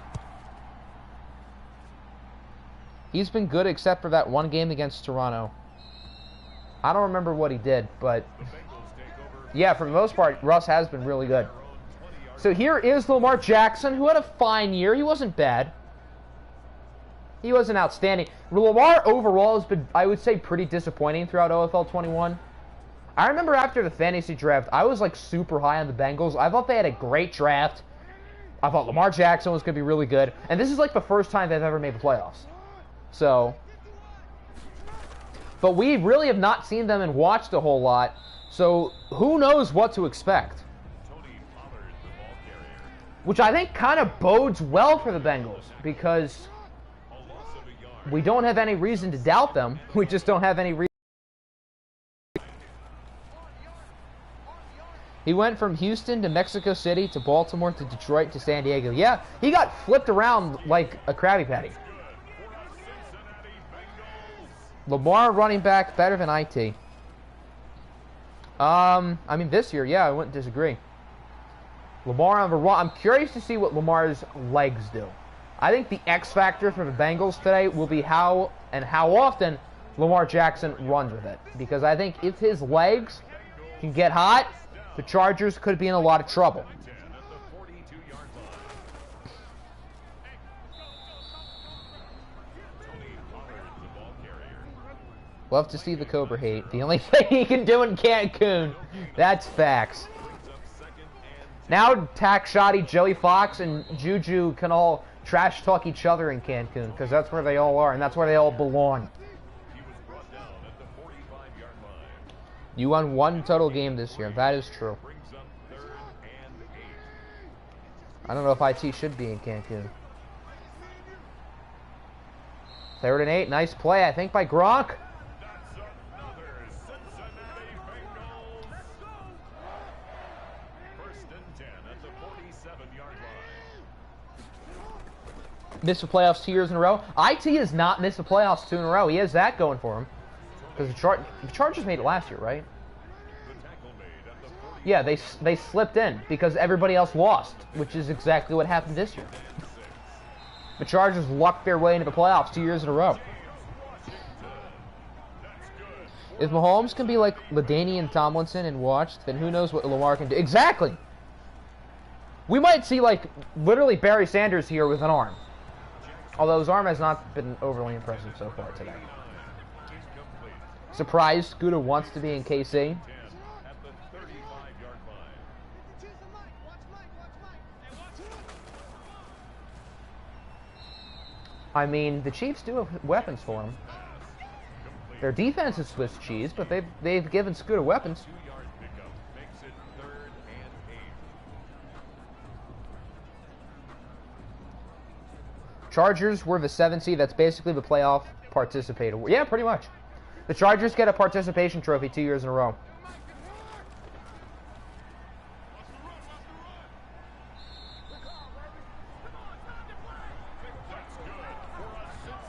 He's been good except for that one game against Toronto. I don't remember what he did, but yeah, for the most part, Russ has been really good. So here is Lamar Jackson, who had a fine year. He wasn't bad. He wasn't outstanding. Lamar overall has been, I would say, pretty disappointing throughout OFL 21. I remember after the fantasy draft, I was like super high on the Bengals. I thought they had a great draft. I thought Lamar Jackson was going to be really good. And this is like the first time they've ever made the playoffs. So, but we really have not seen them and watched a whole lot. So who knows what to expect. Which I think kind of bodes well for the Bengals, because we don't have any reason to doubt them. We just don't have any reason. He went from Houston to Mexico City to Baltimore to Detroit to San Diego. Yeah, he got flipped around like a Krabby Patty. Lamar running back better than IT. I mean this year, yeah, I wouldn't disagree. Lamar on the run. I'm curious to see what Lamar's legs do. I think the X factor for the Bengals today will be how often Lamar Jackson runs with it. Because I think if his legs can get hot, the Chargers could be in a lot of trouble. Love to see the Cobra hate. The only thing he can do in Cancun. That's facts. Now, Tack Shoddy, Joey Fox, and Juju can all trash talk each other in Cancun, because that's where they all are, and that's where they all belong. You won one total game this year. That is true. I don't know if IT should be in Cancun. 3rd and 8. Nice play, I think, by Gronk. Missed the playoffs 2 years in a row. IT has not missed the playoffs 2 in a row. He has that going for him. Because the Chargers made it last year, right? Yeah, they slipped in because everybody else lost, which is exactly what happened this year. The Chargers lucked their way into the playoffs 2 years in a row. If Mahomes can be like LaDainian Tomlinson and watched, then who knows what Lamar can do. Exactly! We might see, like, literally Barry Sanders here with an arm. Although his arm has not been overly impressive so far today. Surprised Scooter wants to be in KC. I mean, the Chiefs do have weapons for him. Their defense is Swiss cheese, but they've given Scooter weapons. Chargers were the 7th seed. That's basically the playoff participator. Yeah, pretty much. The Chargers get a participation trophy 2 years in a row.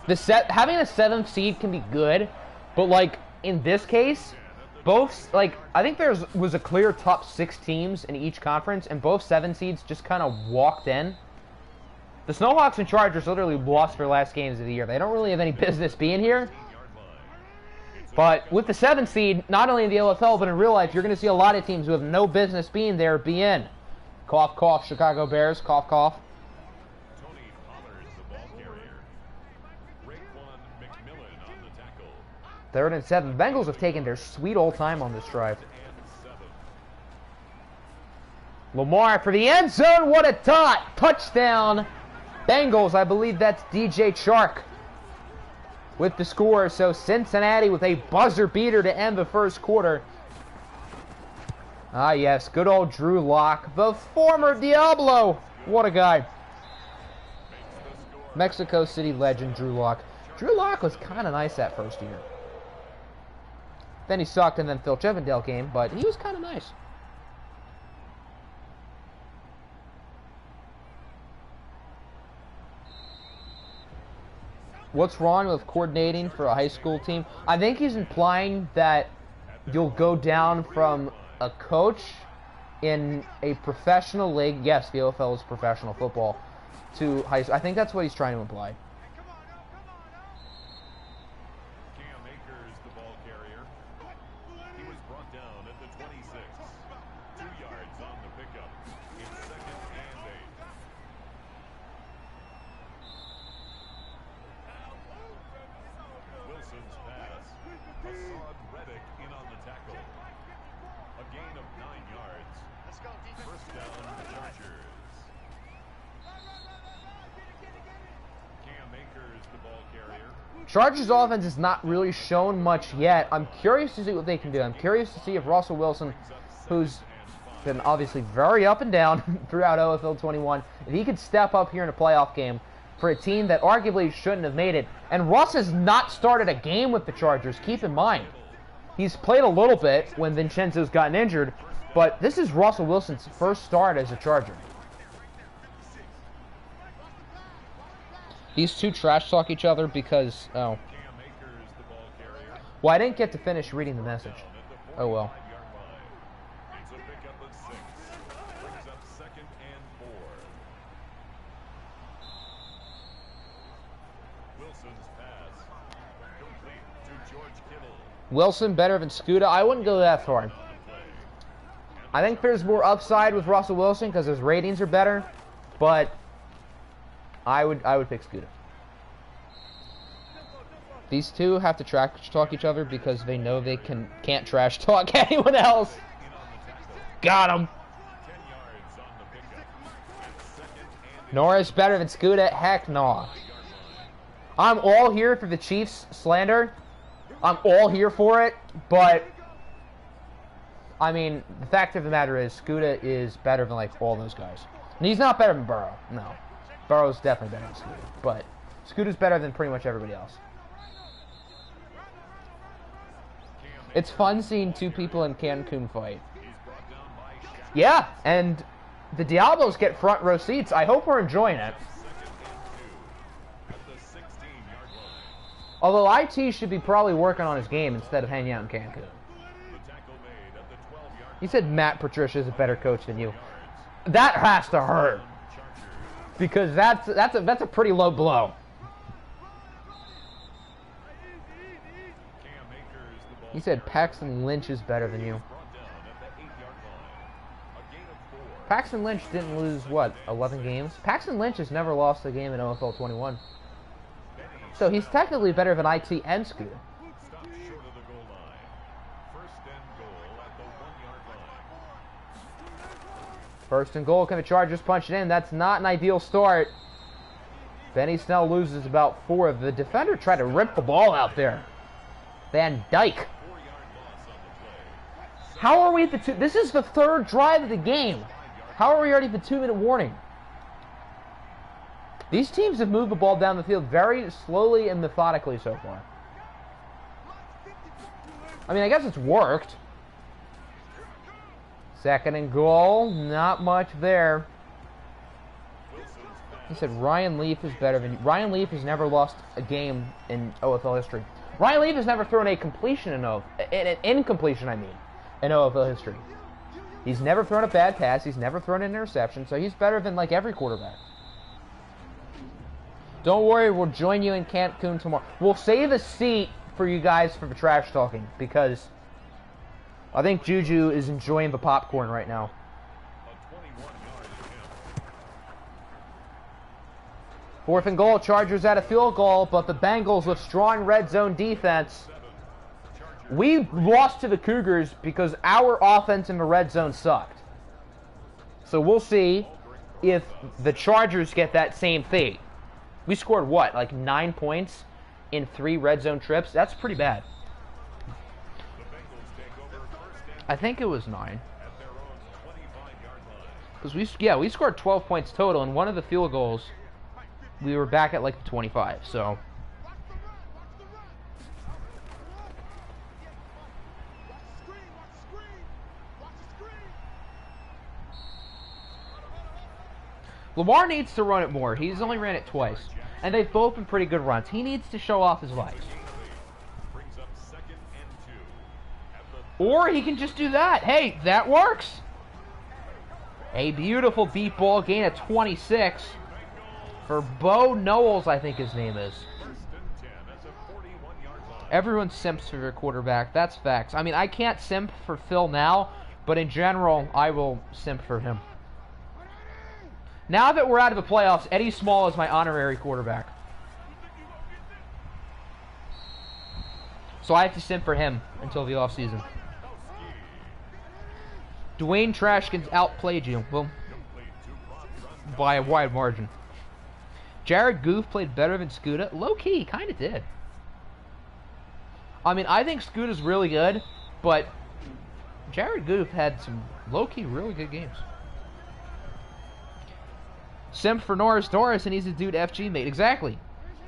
Having a 7th seed can be good, but like in this case, I think there was a clear top 6 teams in each conference, and both 7 seeds just kind of walked in. The Snowhawks and Chargers literally lost their last games of the year. They don't really have any business being here. But with the 7th seed, not only in the OFL, but in real life, you're going to see a lot of teams who have no business being there be in. Cough, cough, Chicago Bears. Cough, cough. 3rd and 7. Bengals have taken their sweet old time on this drive. Lamar for the end zone. What a touchdown. Bengals, I believe that's DJ Chark with the score. So Cincinnati with a buzzer beater to end the first quarter. Ah, yes, good old Drew Lock, the former Diablo. What a guy. Mexico City legend Drew Lock. Drew Lock was kind of nice that first year. Then he sucked, and then Phil Chippendale came, but he was kind of nice. What's wrong with coordinating for a high school team? I think he's implying that you'll go down from a coach in a professional league. Yes, the OFL is professional football. To high school. I think that's what he's trying to imply. Reddick in on the tackle. A gain of 9 yards. Let's go, defense. First down, Chargers. Cam Akers, the ball carrier. Chargers offense has not really shown much yet. I'm curious to see what they can do. I'm curious to see if Russell Wilson, who's been obviously very up and down throughout OFL 21, if he could step up here in a playoff game for a team that arguably shouldn't have made it. And Russ has not started a game with the Chargers, keep in mind. He's played a little bit when Vincenzo's gotten injured, but this is Russell Wilson's first start as a Charger. These two trash talk each other because, oh. Well, I didn't get to finish reading the message. Oh well. It's a pickup of 6. Brings up 2nd and 4. Wilson's pass. Complete to George Kittle. Wilson better than Scuda? I wouldn't go that far. I think there's more upside with Russell Wilson because his ratings are better, but I would pick Scuda. These two have to trash talk each other because they know they can't trash talk anyone else. Got him. 10 yards on the pickup. It's 2nd and Norris better than Scuda? Heck no. I'm all here for the Chiefs slander. I'm all here for it, but I mean, the fact of the matter is Scuda is better than like all those guys. And he's not better than Burrow. No. Burrow's definitely better than Scuda, but Scuda's better than pretty much everybody else. It's fun seeing two people in Cancun fight. Yeah, and the Diablos get front row seats. I hope we're enjoying it. Although IT should be probably working on his game instead of hanging out in Cancun. He said Matt Patricia is a better coach than you. That has to hurt. Because that's a pretty low blow. He said Paxton Lynch is better than you. Paxton Lynch didn't lose, what, 11 games? Paxton Lynch has never lost a game in OFL 21. So he's technically better than IT and Scooter. First and goal, can the Chargers punch it in? That's not an ideal start. Benny Snell loses about 4. The defender tried to rip the ball out there. Van Dyke. How are we at the 2? This is the 3rd drive of the game. How are we already at the 2-minute warning? These teams have moved the ball down the field very slowly and methodically so far. I mean, I guess it's worked. 2nd and goal. Not much there. He said Ryan Leaf is better than... Ryan Leaf has never lost a game in OFL history. Ryan Leaf has never thrown a completion in an incompletion, I mean, in OFL history. He's never thrown a bad pass. He's never thrown an interception, so he's better than, like, every quarterback. Don't worry, we'll join you in Cancun tomorrow. We'll save a seat for you guys for the trash talking, because I think Juju is enjoying the popcorn right now. 4th and goal, Chargers at a field goal, but the Bengals with strong red zone defense. We lost to the Cougars because our offense in the red zone sucked. So we'll see if the Chargers get that same fate. We scored what, like 9 points in 3 red zone trips? That's pretty bad. I think it was 9. Because we scored 12 points total, and one of the field goals we were back at like the 25, so. Lamar needs to run it more. He's only ran it twice. And they've both been pretty good runs. He needs to show off his legs. Or he can just do that. Hey, that works. A beautiful deep ball gain of 26 for Bo Knowles, I think his name is. Everyone simps for their quarterback. That's facts. I mean, I can't simp for Phil now, but in general, I will simp for him. Now that we're out of the playoffs, Eddie Small is my honorary quarterback. So I have to simp for him until the offseason. Dwayne Trashkins outplayed you. Well, by a wide margin. Jared Goff played better than Scuda. Low-key, kind of did. I mean, I think Scuda's really good, but Jared Goff had some low-key really good games. Simp for Norris, and he's a dude FG made. Exactly.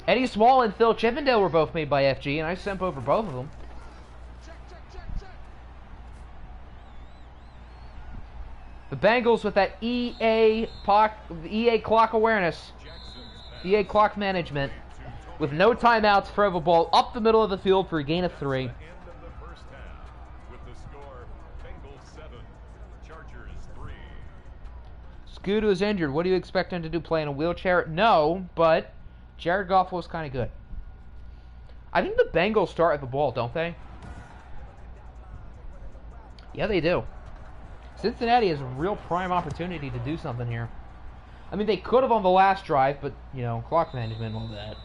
Eddie Small and Phil Chippendale were both made by FG, and I simp over both of them. The Bengals with that EA clock awareness, EA clock management, with no timeouts, throw the ball up the middle of the field for a gain of 3. End of the first half with the score Bengals 7, Chargers 3. Scuda is injured. What do you expect him to do? Play in a wheelchair? No, but Jared Goff was kind of good. I think the Bengals start at the ball, don't they? Yeah, they do. Cincinnati has a real prime opportunity to do something here. I mean, they could have on the last drive, but, you know, clock management and all that.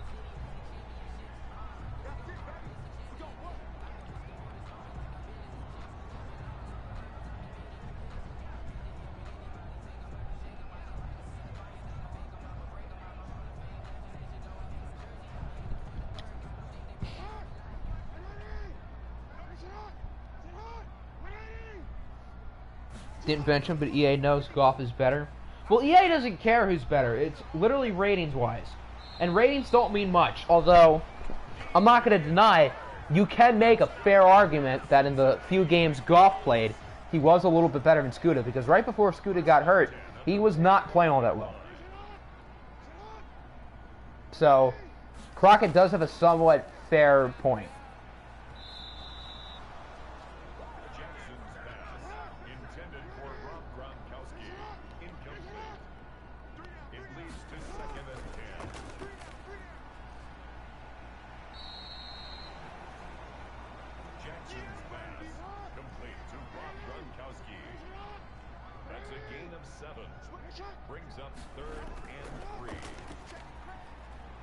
Didn't bench him, but EA knows Goff is better. Well, EA doesn't care who's better. It's literally ratings-wise. And ratings don't mean much, although I'm not going to deny you can make a fair argument that in the few games Goff played, he was a little bit better than Scuda, because right before Scuda got hurt, he was not playing all that well. So, Crockett does have a somewhat fair point. Brings up 3rd and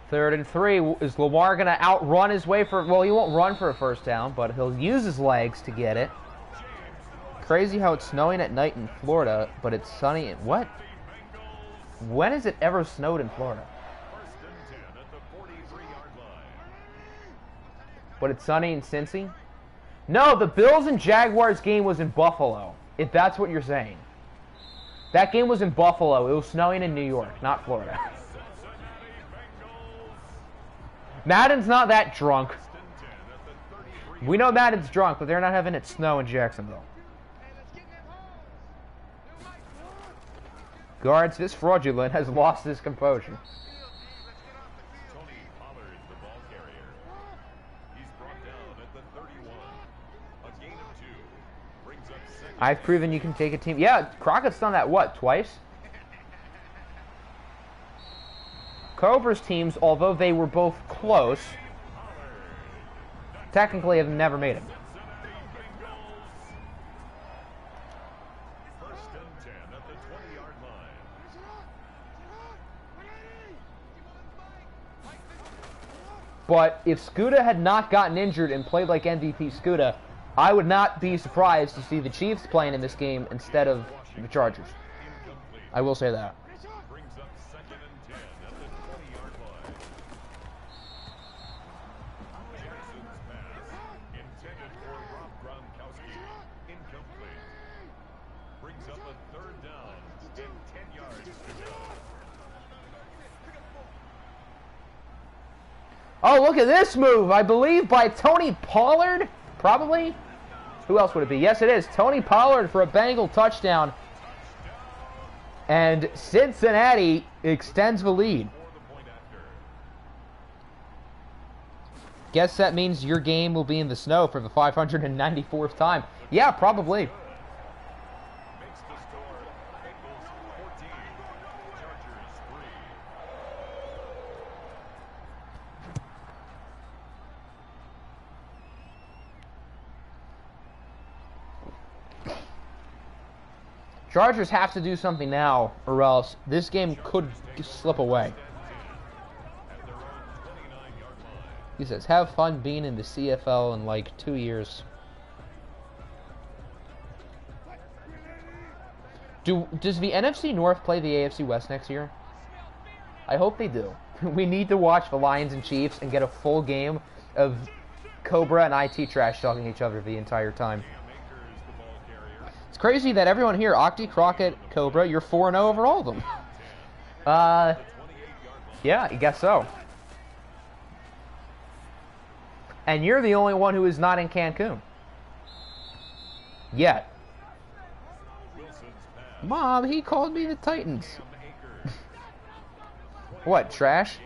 3. 3rd and 3. Is Lamar going to outrun his way for... Well, he won't run for a first down, but he'll use his legs to get it. Crazy how it's snowing at night in Florida, but it's sunny in... What? When has it ever snowed in Florida? 1st and 10 at the 43-yard line. But it's sunny in Cincy? No, the Bills and Jaguars game was in Buffalo, if that's what you're saying. That game was in Buffalo. It was snowing in New York, not Florida. Madden's not that drunk. We know Madden's drunk, but they're not having it snow in Jacksonville. Guards, this fraudulent has lost his composure. Tony Pollard, the ball carrier. He's brought down at the 31. A gain of 2. Brings up 2nd. I've proven you can take a team. Yeah, Crockett's done that, what, twice? Cobra's teams, although they were both close, technically have never made it. 1st and 10 at the 20-yard line. But if Scuda had not gotten injured and played like MVP Scuda, I would not be surprised to see the Chiefs playing in this game instead of the Chargers. I will say that. Brings up 2nd and 10 at the 20-yard line. Jackson's pass intended for Rob Gronkowski. Incomplete. Brings up a 3rd down and 10 yards to go. Oh, look at this move. I believe by Tony Pollard, probably. Who else would it be? Yes, it is. Tony Pollard for a Bengal touchdown. And Cincinnati extends the lead. Guess that means your game will be in the snow for the 594th time. Yeah, probably. Makes the score Bengals 14, Chargers 3. Chargers have to do something now, or else this game could slip away. At their own 29-yard line. He says, have fun being in the CFL in like 2 years. Does the NFC North play the AFC West next year? I hope they do. We need to watch the Lions and Chiefs and get a full game of Cobra and IT trash talking each other the entire time. It's crazy that everyone here, Octi, Crockett, Cobra, you're 4-0 over all of them. Yeah, I guess so. And you're the only one who is not in Cancun. Yet. Mom, he called me the Titans. What, trash?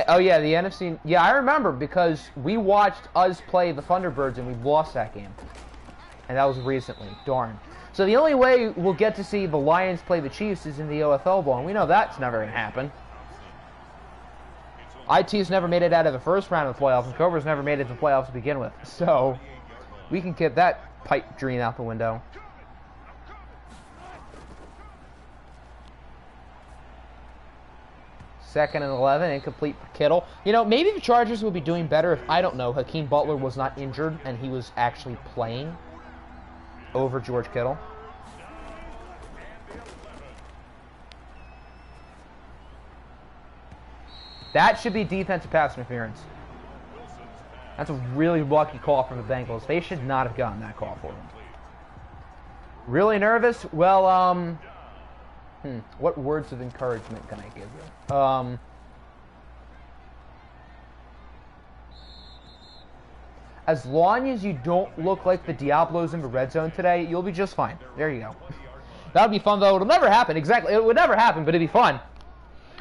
Oh yeah, the NFC. Yeah, I remember because we watched us play the Thunderbirds and we lost that game. And that was recently. Darn. So the only way we'll get to see the Lions play the Chiefs is in the OFL Bowl, and we know that's never going to happen. IT's never made it out of the first round of the playoffs, and Cobra's never made it to the playoffs to begin with. So we can get that pipe dream out the window. Second and 11, incomplete for Kittle. You know, maybe the Chargers would be doing better if, I don't know, Hakeem Butler was not injured and he was actually playing over George Kittle. That should be defensive pass interference. That's a really lucky call from the Bengals. They should not have gotten that call for them. Really nervous? Well, what words of encouragement can I give you? As long as you don't look like the Diablos in the red zone today, you'll be just fine. There you go. That would be fun, though. It'll never happen. Exactly. It would never happen, but it'd be fun.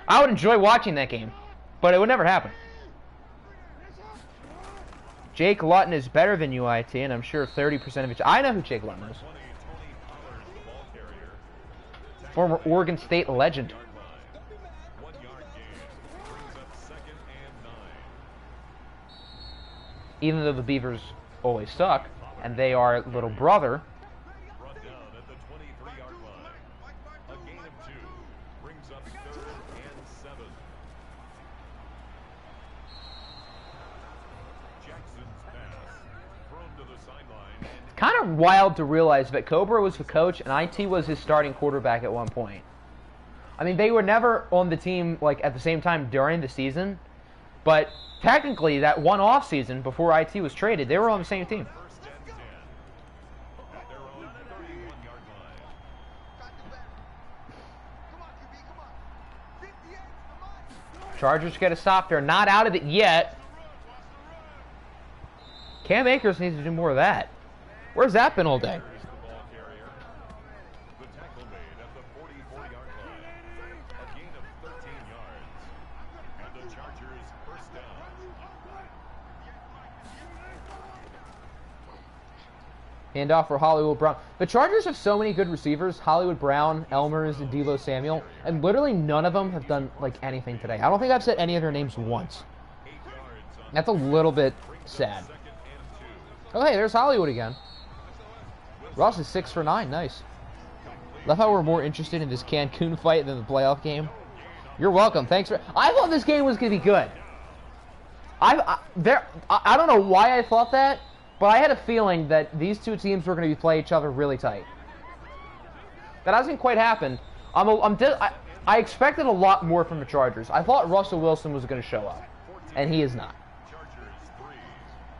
I would enjoy watching that game, but it would never happen. Jake Luton is better than UIT, and I'm sure 30% of it. I know who Jake Luton is. Former Oregon State legend. Even though the Beavers always suck, and they are little brother. Kind of wild to realize that Cobra was the coach and IT was his starting quarterback at one point. I mean, they were never on the team like at the same time during the season, but technically that one off season before IT was traded, they were on the same team. Chargers get a stop. They're not out of it yet. Cam Akers needs to do more of that. Where's that been all day? Handoff for Hollywood Brown. The Chargers have so many good receivers. Hollywood Brown, Elmers, and Devo Samuel. And literally none of them have done like anything today. I don't think I've said any of their names once. That's a little bit sad. Oh, hey, there's Hollywood again. Ross is 6 for 9. Nice. Love how we're more interested in this Cancun fight than the playoff game. You're welcome. Thanks for... I thought this game was going to be good. I don't know why I thought that, but I had a feeling that these two teams were going to play each other really tight. That hasn't quite happened. I expected a lot more from the Chargers. I thought Russell Wilson was going to show up, and he is not.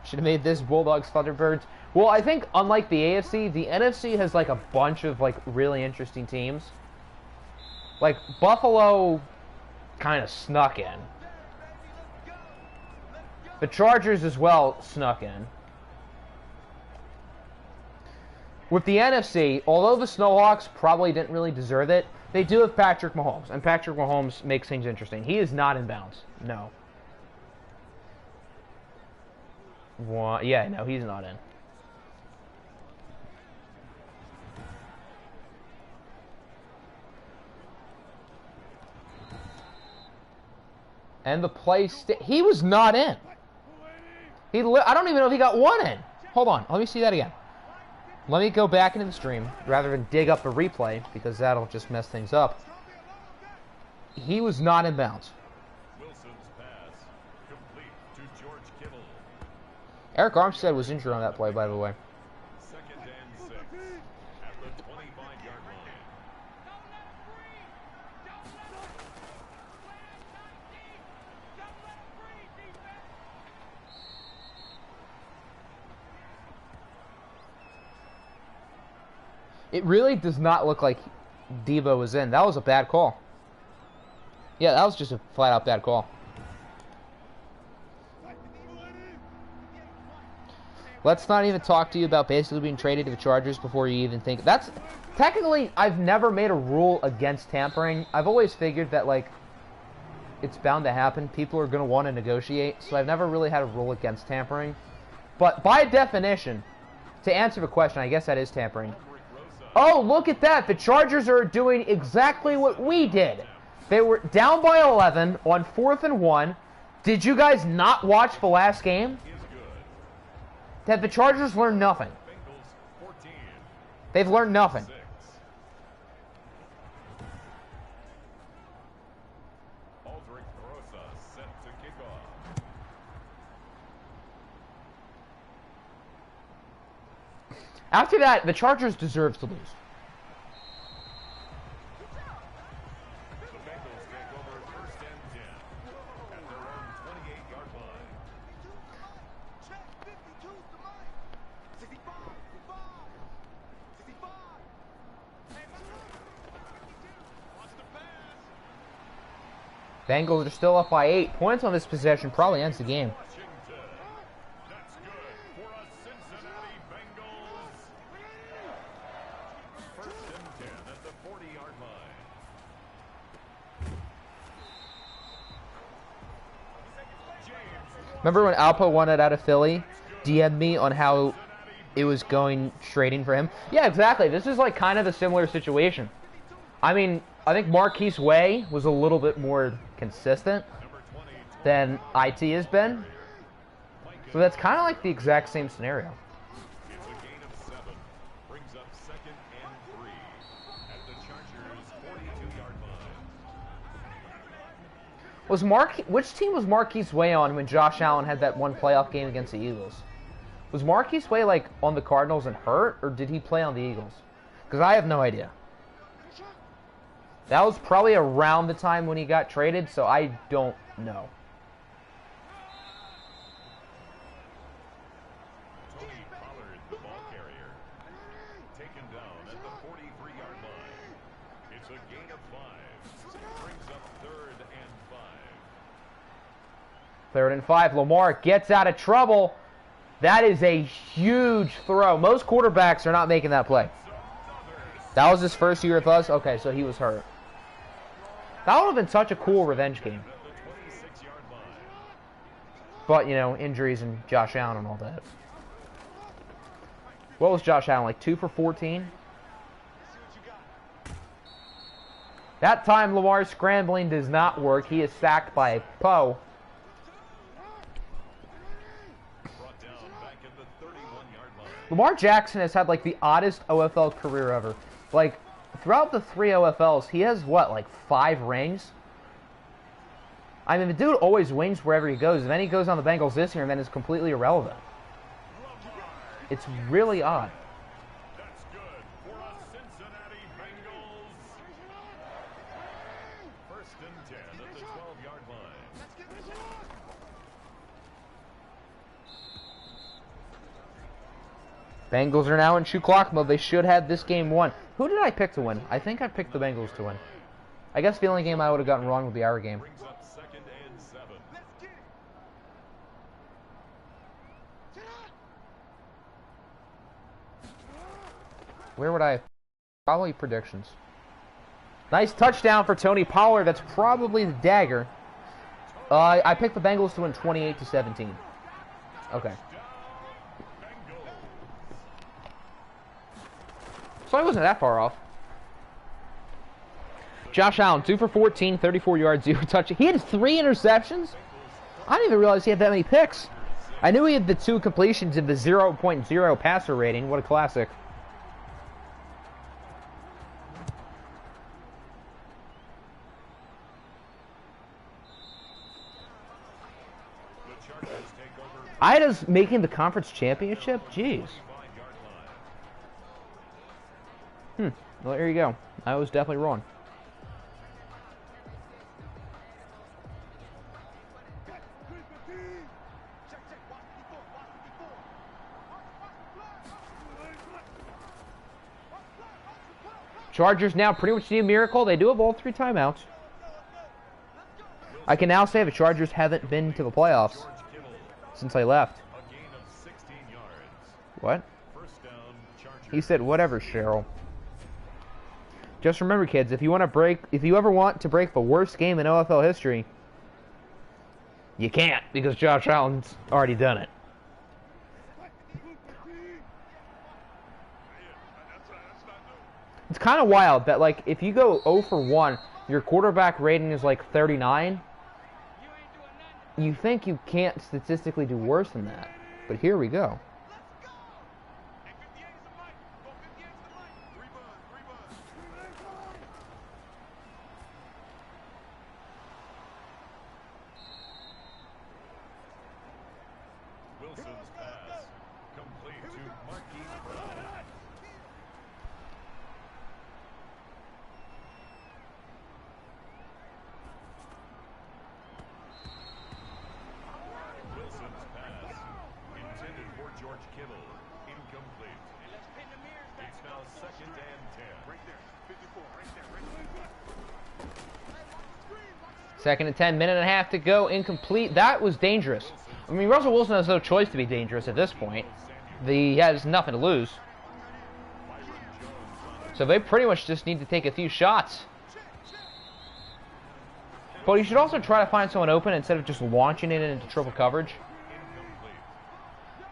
Should have made this Bulldogs Thunderbirds. Well, I think unlike the AFC, the NFC has like a bunch of like really interesting teams. Like Buffalo kind of snuck in. The Chargers as well snuck in. With the NFC, although the Snowhawks probably didn't really deserve it, they do have Patrick Mahomes, and Patrick Mahomes makes things interesting. He is not in bounds. No. Yeah, no, he's not in. And the play... he was not in. I don't even know if he got one in. Hold on. Let me see that again. Let me go back into the stream rather than dig up a replay because that'll just mess things up. He was not in bounds. Wilson's pass complete to George Kittle. Eric Armstead was injured on that play, by the way. Second and 6 at the 25-yard line. It really does not look like Devo was in. That was a bad call. Yeah, that was just a flat-out bad call. Let's not even talk to you about basically being traded to the Chargers before you even think. That's technically, I've never made a rule against tampering. I've always figured that, like, it's bound to happen. People are going to want to negotiate, so I've never really had a rule against tampering. But by definition, to answer the question, I guess that is tampering. Oh, look at that. The Chargers are doing exactly what we did. They were down by 11 on 4th and 1. Did you guys not watch the last game? That the Chargers learned nothing. They've learned nothing. After that, the Chargers deserve to lose. The Bengals take over 1st and 10 at their own 28-yard line. Check 52's the mic. 65, 65. Watch the pass. Bengals are still up by 8 points on this possession. Probably ends the game. Washington. That's good for a Cincinnati Bengals. 1st and 10 at the 40-yard line. Remember when Alpo wanted out of Philly? DM'd me on how it was going trading for him? Yeah, exactly. This is like kind of a similar situation. I mean, I think Marquise Way was a little bit more consistent than IT has been. So that's kind of like the exact same scenario. It's a gain of 7. Brings up 2nd and 3 at the Chargers' 42-yard line. Which team was Marquise Way on when Josh Allen had that one playoff game against the Eagles? Was Marquise Way like on the Cardinals and hurt, or did he play on the Eagles? Because I have no idea. That was probably around the time when he got traded, so I don't know. Tony Pollard, the ball carrier. Taken down at the 43-yard line. It's a gain of 5. Brings up 3rd and 5. 3rd and 5. Lamar gets out of trouble. That is a huge throw. Most quarterbacks are not making that play. That was his first year with us? Okay, so he was hurt. That would have been such a cool revenge game. At the 26-yard line. But, you know, injuries and Josh Allen and all that. What was Josh Allen, like 2 for 14? That time Lamar's scrambling does not work. He is sacked by Poe. Brought down back at the 31-yard line. Lamar Jackson has had like the oddest OFL career ever. Like, throughout the 3 OFLs, he has what, like 5 rings? I mean, the dude always wins wherever he goes, and then he goes on the Bengals this year and then is completely irrelevant. It's really odd. That's good for a Cincinnati Bengals. 1st and 10 at the 12-yard line. Bengals are now in shoe clock mode. They should have this game won. Who did I pick to win? I think I picked the Bengals to win. I guess the only game I would have gotten wrong would be our game. Brings up 2nd and 7. Where would I? Probably predictions. Nice touchdown for Tony Pollard. That's probably the dagger. I picked the Bengals to win 28-17. Okay. So I wasn't that far off. Josh Allen, 2 for 14, 34 yards, 0 touch. He had 3 interceptions? I didn't even realize he had that many picks. I knew he had the 2 completions and the 0.0 passer rating. What a classic. Chargers take over I had us making the conference championship? Jeez. 5-yard line. Well, there you go. I was definitely wrong. Chargers now pretty much need a miracle. They do have all 3 timeouts. I can now say the Chargers haven't been to the playoffs George Kittle, since I left. a gain of 16 yards. What? First down, Chargers. He said, whatever, Cheryl. Just remember, kids, if you ever want to break the worst game in OFL history, you can't, because Josh Allen's already done it. It's kind of wild that, like, if you go 0 for 1, your quarterback rating is like 39. You think you can't statistically do worse than that. But here we go. Wilson's pass complete to Marquise Brown. Wilson's pass intended for George Kittle, incomplete. It's now 2nd and 10. Right there, 54, right there, right there. 2nd and 10, minute and a half to go, incomplete. That was dangerous. I mean, Russell Wilson has no choice to be dangerous at this point. He has nothing to lose. So they pretty much just need to take a few shots. But you should also try to find someone open instead of just launching it into triple coverage.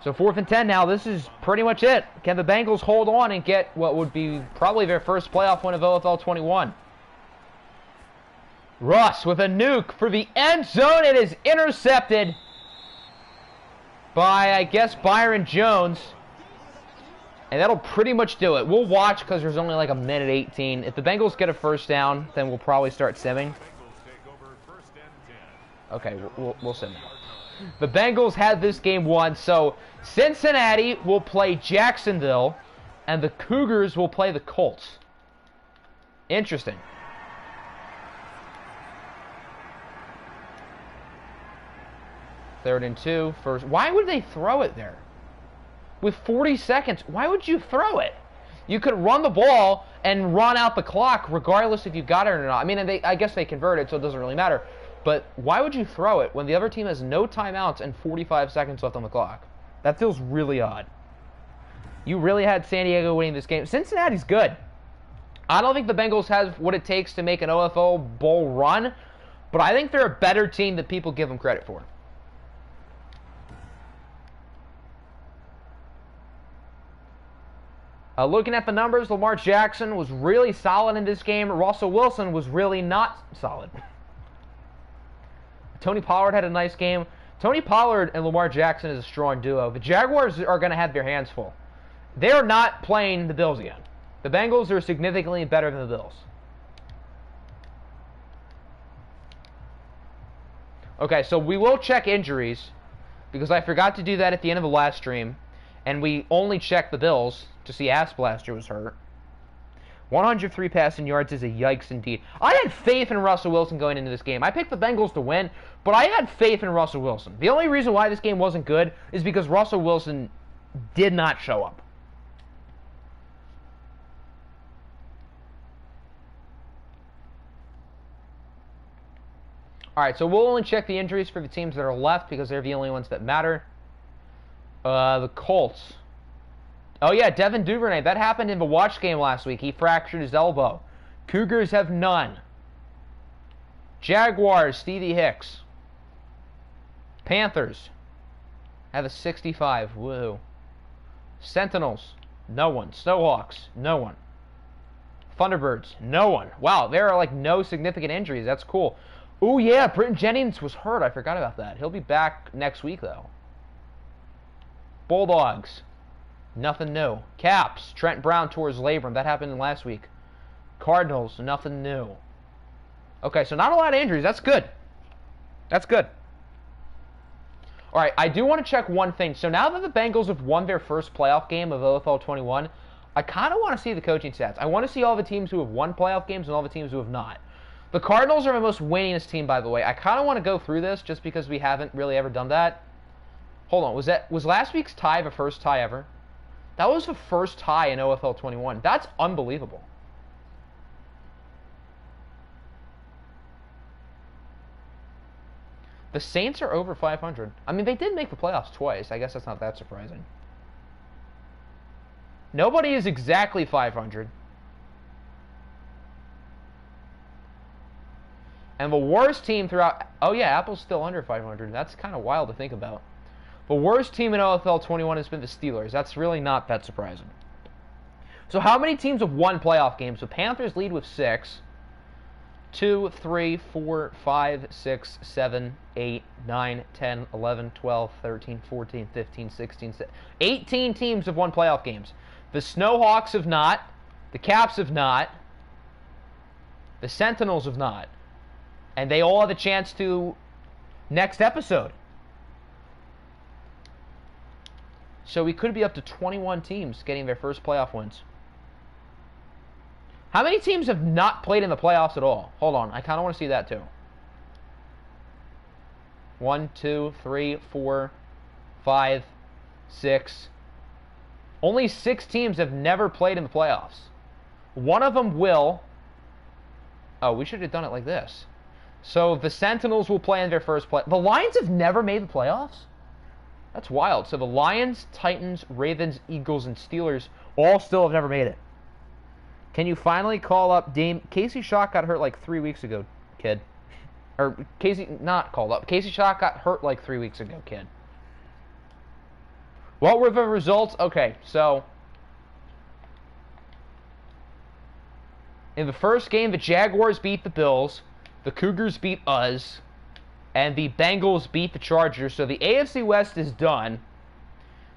So 4th and 10 now. This is pretty much it. Can the Bengals hold on and get what would be probably their first playoff win of OFL 21? Russ with a nuke for the end zone. It is intercepted by, I guess, Byron Jones. And that'll pretty much do it. We'll watch because there's only like a minute 18. If the Bengals get a first down, then we'll probably start simming. Okay, we'll sim now. The Bengals had this game won, so Cincinnati will play Jacksonville, and the Cougars will play the Colts. Interesting. Third and 2. First. Why would they throw it there? With 40 seconds, why would you throw it? You could run the ball and run out the clock regardless if you got it or not. I mean, I guess they converted, so it doesn't really matter. But why would you throw it when the other team has no timeouts and 45 seconds left on the clock? That feels really odd. You really had San Diego winning this game. Cincinnati's good. I don't think the Bengals have what it takes to make an OFL bowl run, but I think they're a better team than people give them credit for. Looking at the numbers, Lamar Jackson was really solid in this game. Russell Wilson was really not solid. Tony Pollard had a nice game. Tony Pollard and Lamar Jackson is a strong duo. The Jaguars are going to have their hands full. They're not playing the Bills again. The Bengals are significantly better than the Bills. Okay, so we will check injuries because I forgot to do that at the end of the last stream. And we only checked the Bills to see Asplaster was hurt. 103 passing yards is a yikes indeed. I had faith in Russell Wilson going into this game. I picked the Bengals to win, but I had faith in Russell Wilson. The only reason why this game wasn't good is because Russell Wilson did not show up. Alright, so we'll only check the injuries for the teams that are left because they're the only ones that matter. The Colts. Oh yeah, Devin Duvernay. That happened in the watch game last week. He fractured his elbow. Cougars have none. Jaguars, Stevie Hicks. Panthers have a 65. Woo. Sentinels, no one. Snowhawks, no one. Thunderbirds, no one. Wow, there are like no significant injuries. That's cool. Oh yeah, Britton Jennings was hurt. I forgot about that. He'll be back next week though. Bulldogs, nothing new. Caps, Trent Brown tore his labrum. That happened last week. Cardinals, nothing new. Okay, so not a lot of injuries. That's good. That's good. All right, I do want to check one thing. So now that the Bengals have won their first playoff game of OFL 21, I kind of want to see the coaching stats. I want to see all the teams who have won playoff games and all the teams who have not. The Cardinals are the most winningest team, by the way. I kind of want to go through this just because we haven't really ever done that. Hold on, was last week's tie the first tie ever? That was the first tie in OFL 21. That's unbelievable. The Saints are over 500. I mean, they did make the playoffs twice. I guess that's not that surprising. Nobody is exactly 500. And the worst team throughout... Oh, yeah, Apple's still under 500. That's kind of wild to think about. The worst team in OFL 21 has been the Steelers. That's really not that surprising. So how many teams have won playoff games? The Panthers lead with 6. 2, 3, 4, 5, 6, 7, 8, 9, 10, 11, 12, 13, 14, 15, 16, 17. 18 teams have won playoff games. The Snowhawks have not. The Caps have not. The Sentinels have not. And they all have a chance to next episode. So we could be up to 21 teams getting their first playoff wins. How many teams have not played in the playoffs at all? Hold on, I kind of want to see that too. 1, 2, 3, 4, 5, 6. Only 6 teams have never played in the playoffs. One of them will. Oh, we should have done it like this. So the Sentinels will play in their first play. The Lions have never made the playoffs? That's wild. So the Lions, Titans, Ravens, Eagles, and Steelers all still have never made it. Can you finally call up Dame? Casey Shock got hurt like 3 weeks ago, kid. Or Casey, not called up. Casey Shock got hurt like 3 weeks ago, kid. What were the results? Okay, so in the first game, the Jaguars beat the Bills, the Cougars beat us, and the Bengals beat the Chargers. So the AFC West is done.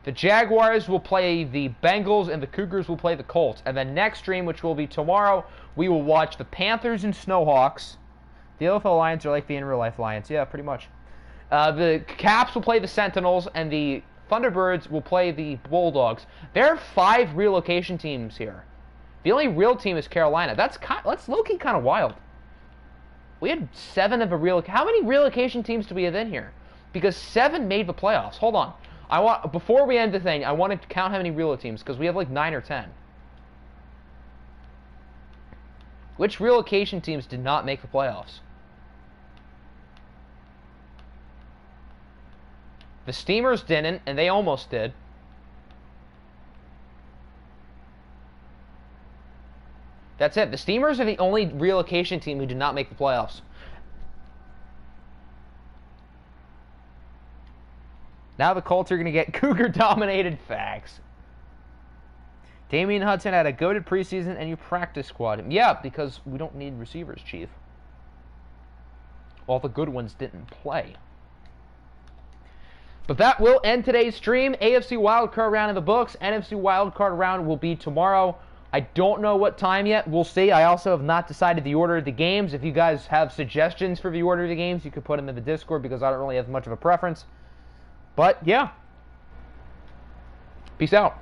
The Jaguars will play the Bengals, and the Cougars will play the Colts. And then next stream, which will be tomorrow, we will watch the Panthers and Snowhawks. The OFL Lions are like the in-real-life Lions. Yeah, pretty much. The Caps will play the Sentinels, and the Thunderbirds will play the Bulldogs. There are 5 relocation teams here. The only real team is Carolina. That's low-key kind of wild. We had 7 of a relocation. How many relocation teams do we have in here? Because 7 made the playoffs. Hold on. Before we end the thing, I want to count how many relo teams, because we have like 9 or 10. Which relocation teams did not make the playoffs? The Steamers didn't, and they almost did. That's it. The Steamers are the only relocation team who did not make the playoffs. Now the Colts are going to get Cougar-dominated. Facts. Damian Hudson had a goated preseason, and you practice squad him. Yeah, because we don't need receivers, Chief. All the good ones didn't play. But that will end today's stream. AFC wildcard round in the books. NFC wildcard round will be tomorrow. I don't know what time yet. We'll see. I also have not decided the order of the games. If you guys have suggestions for the order of the games, you could put them in the Discord, because I don't really have much of a preference. But, yeah. Peace out.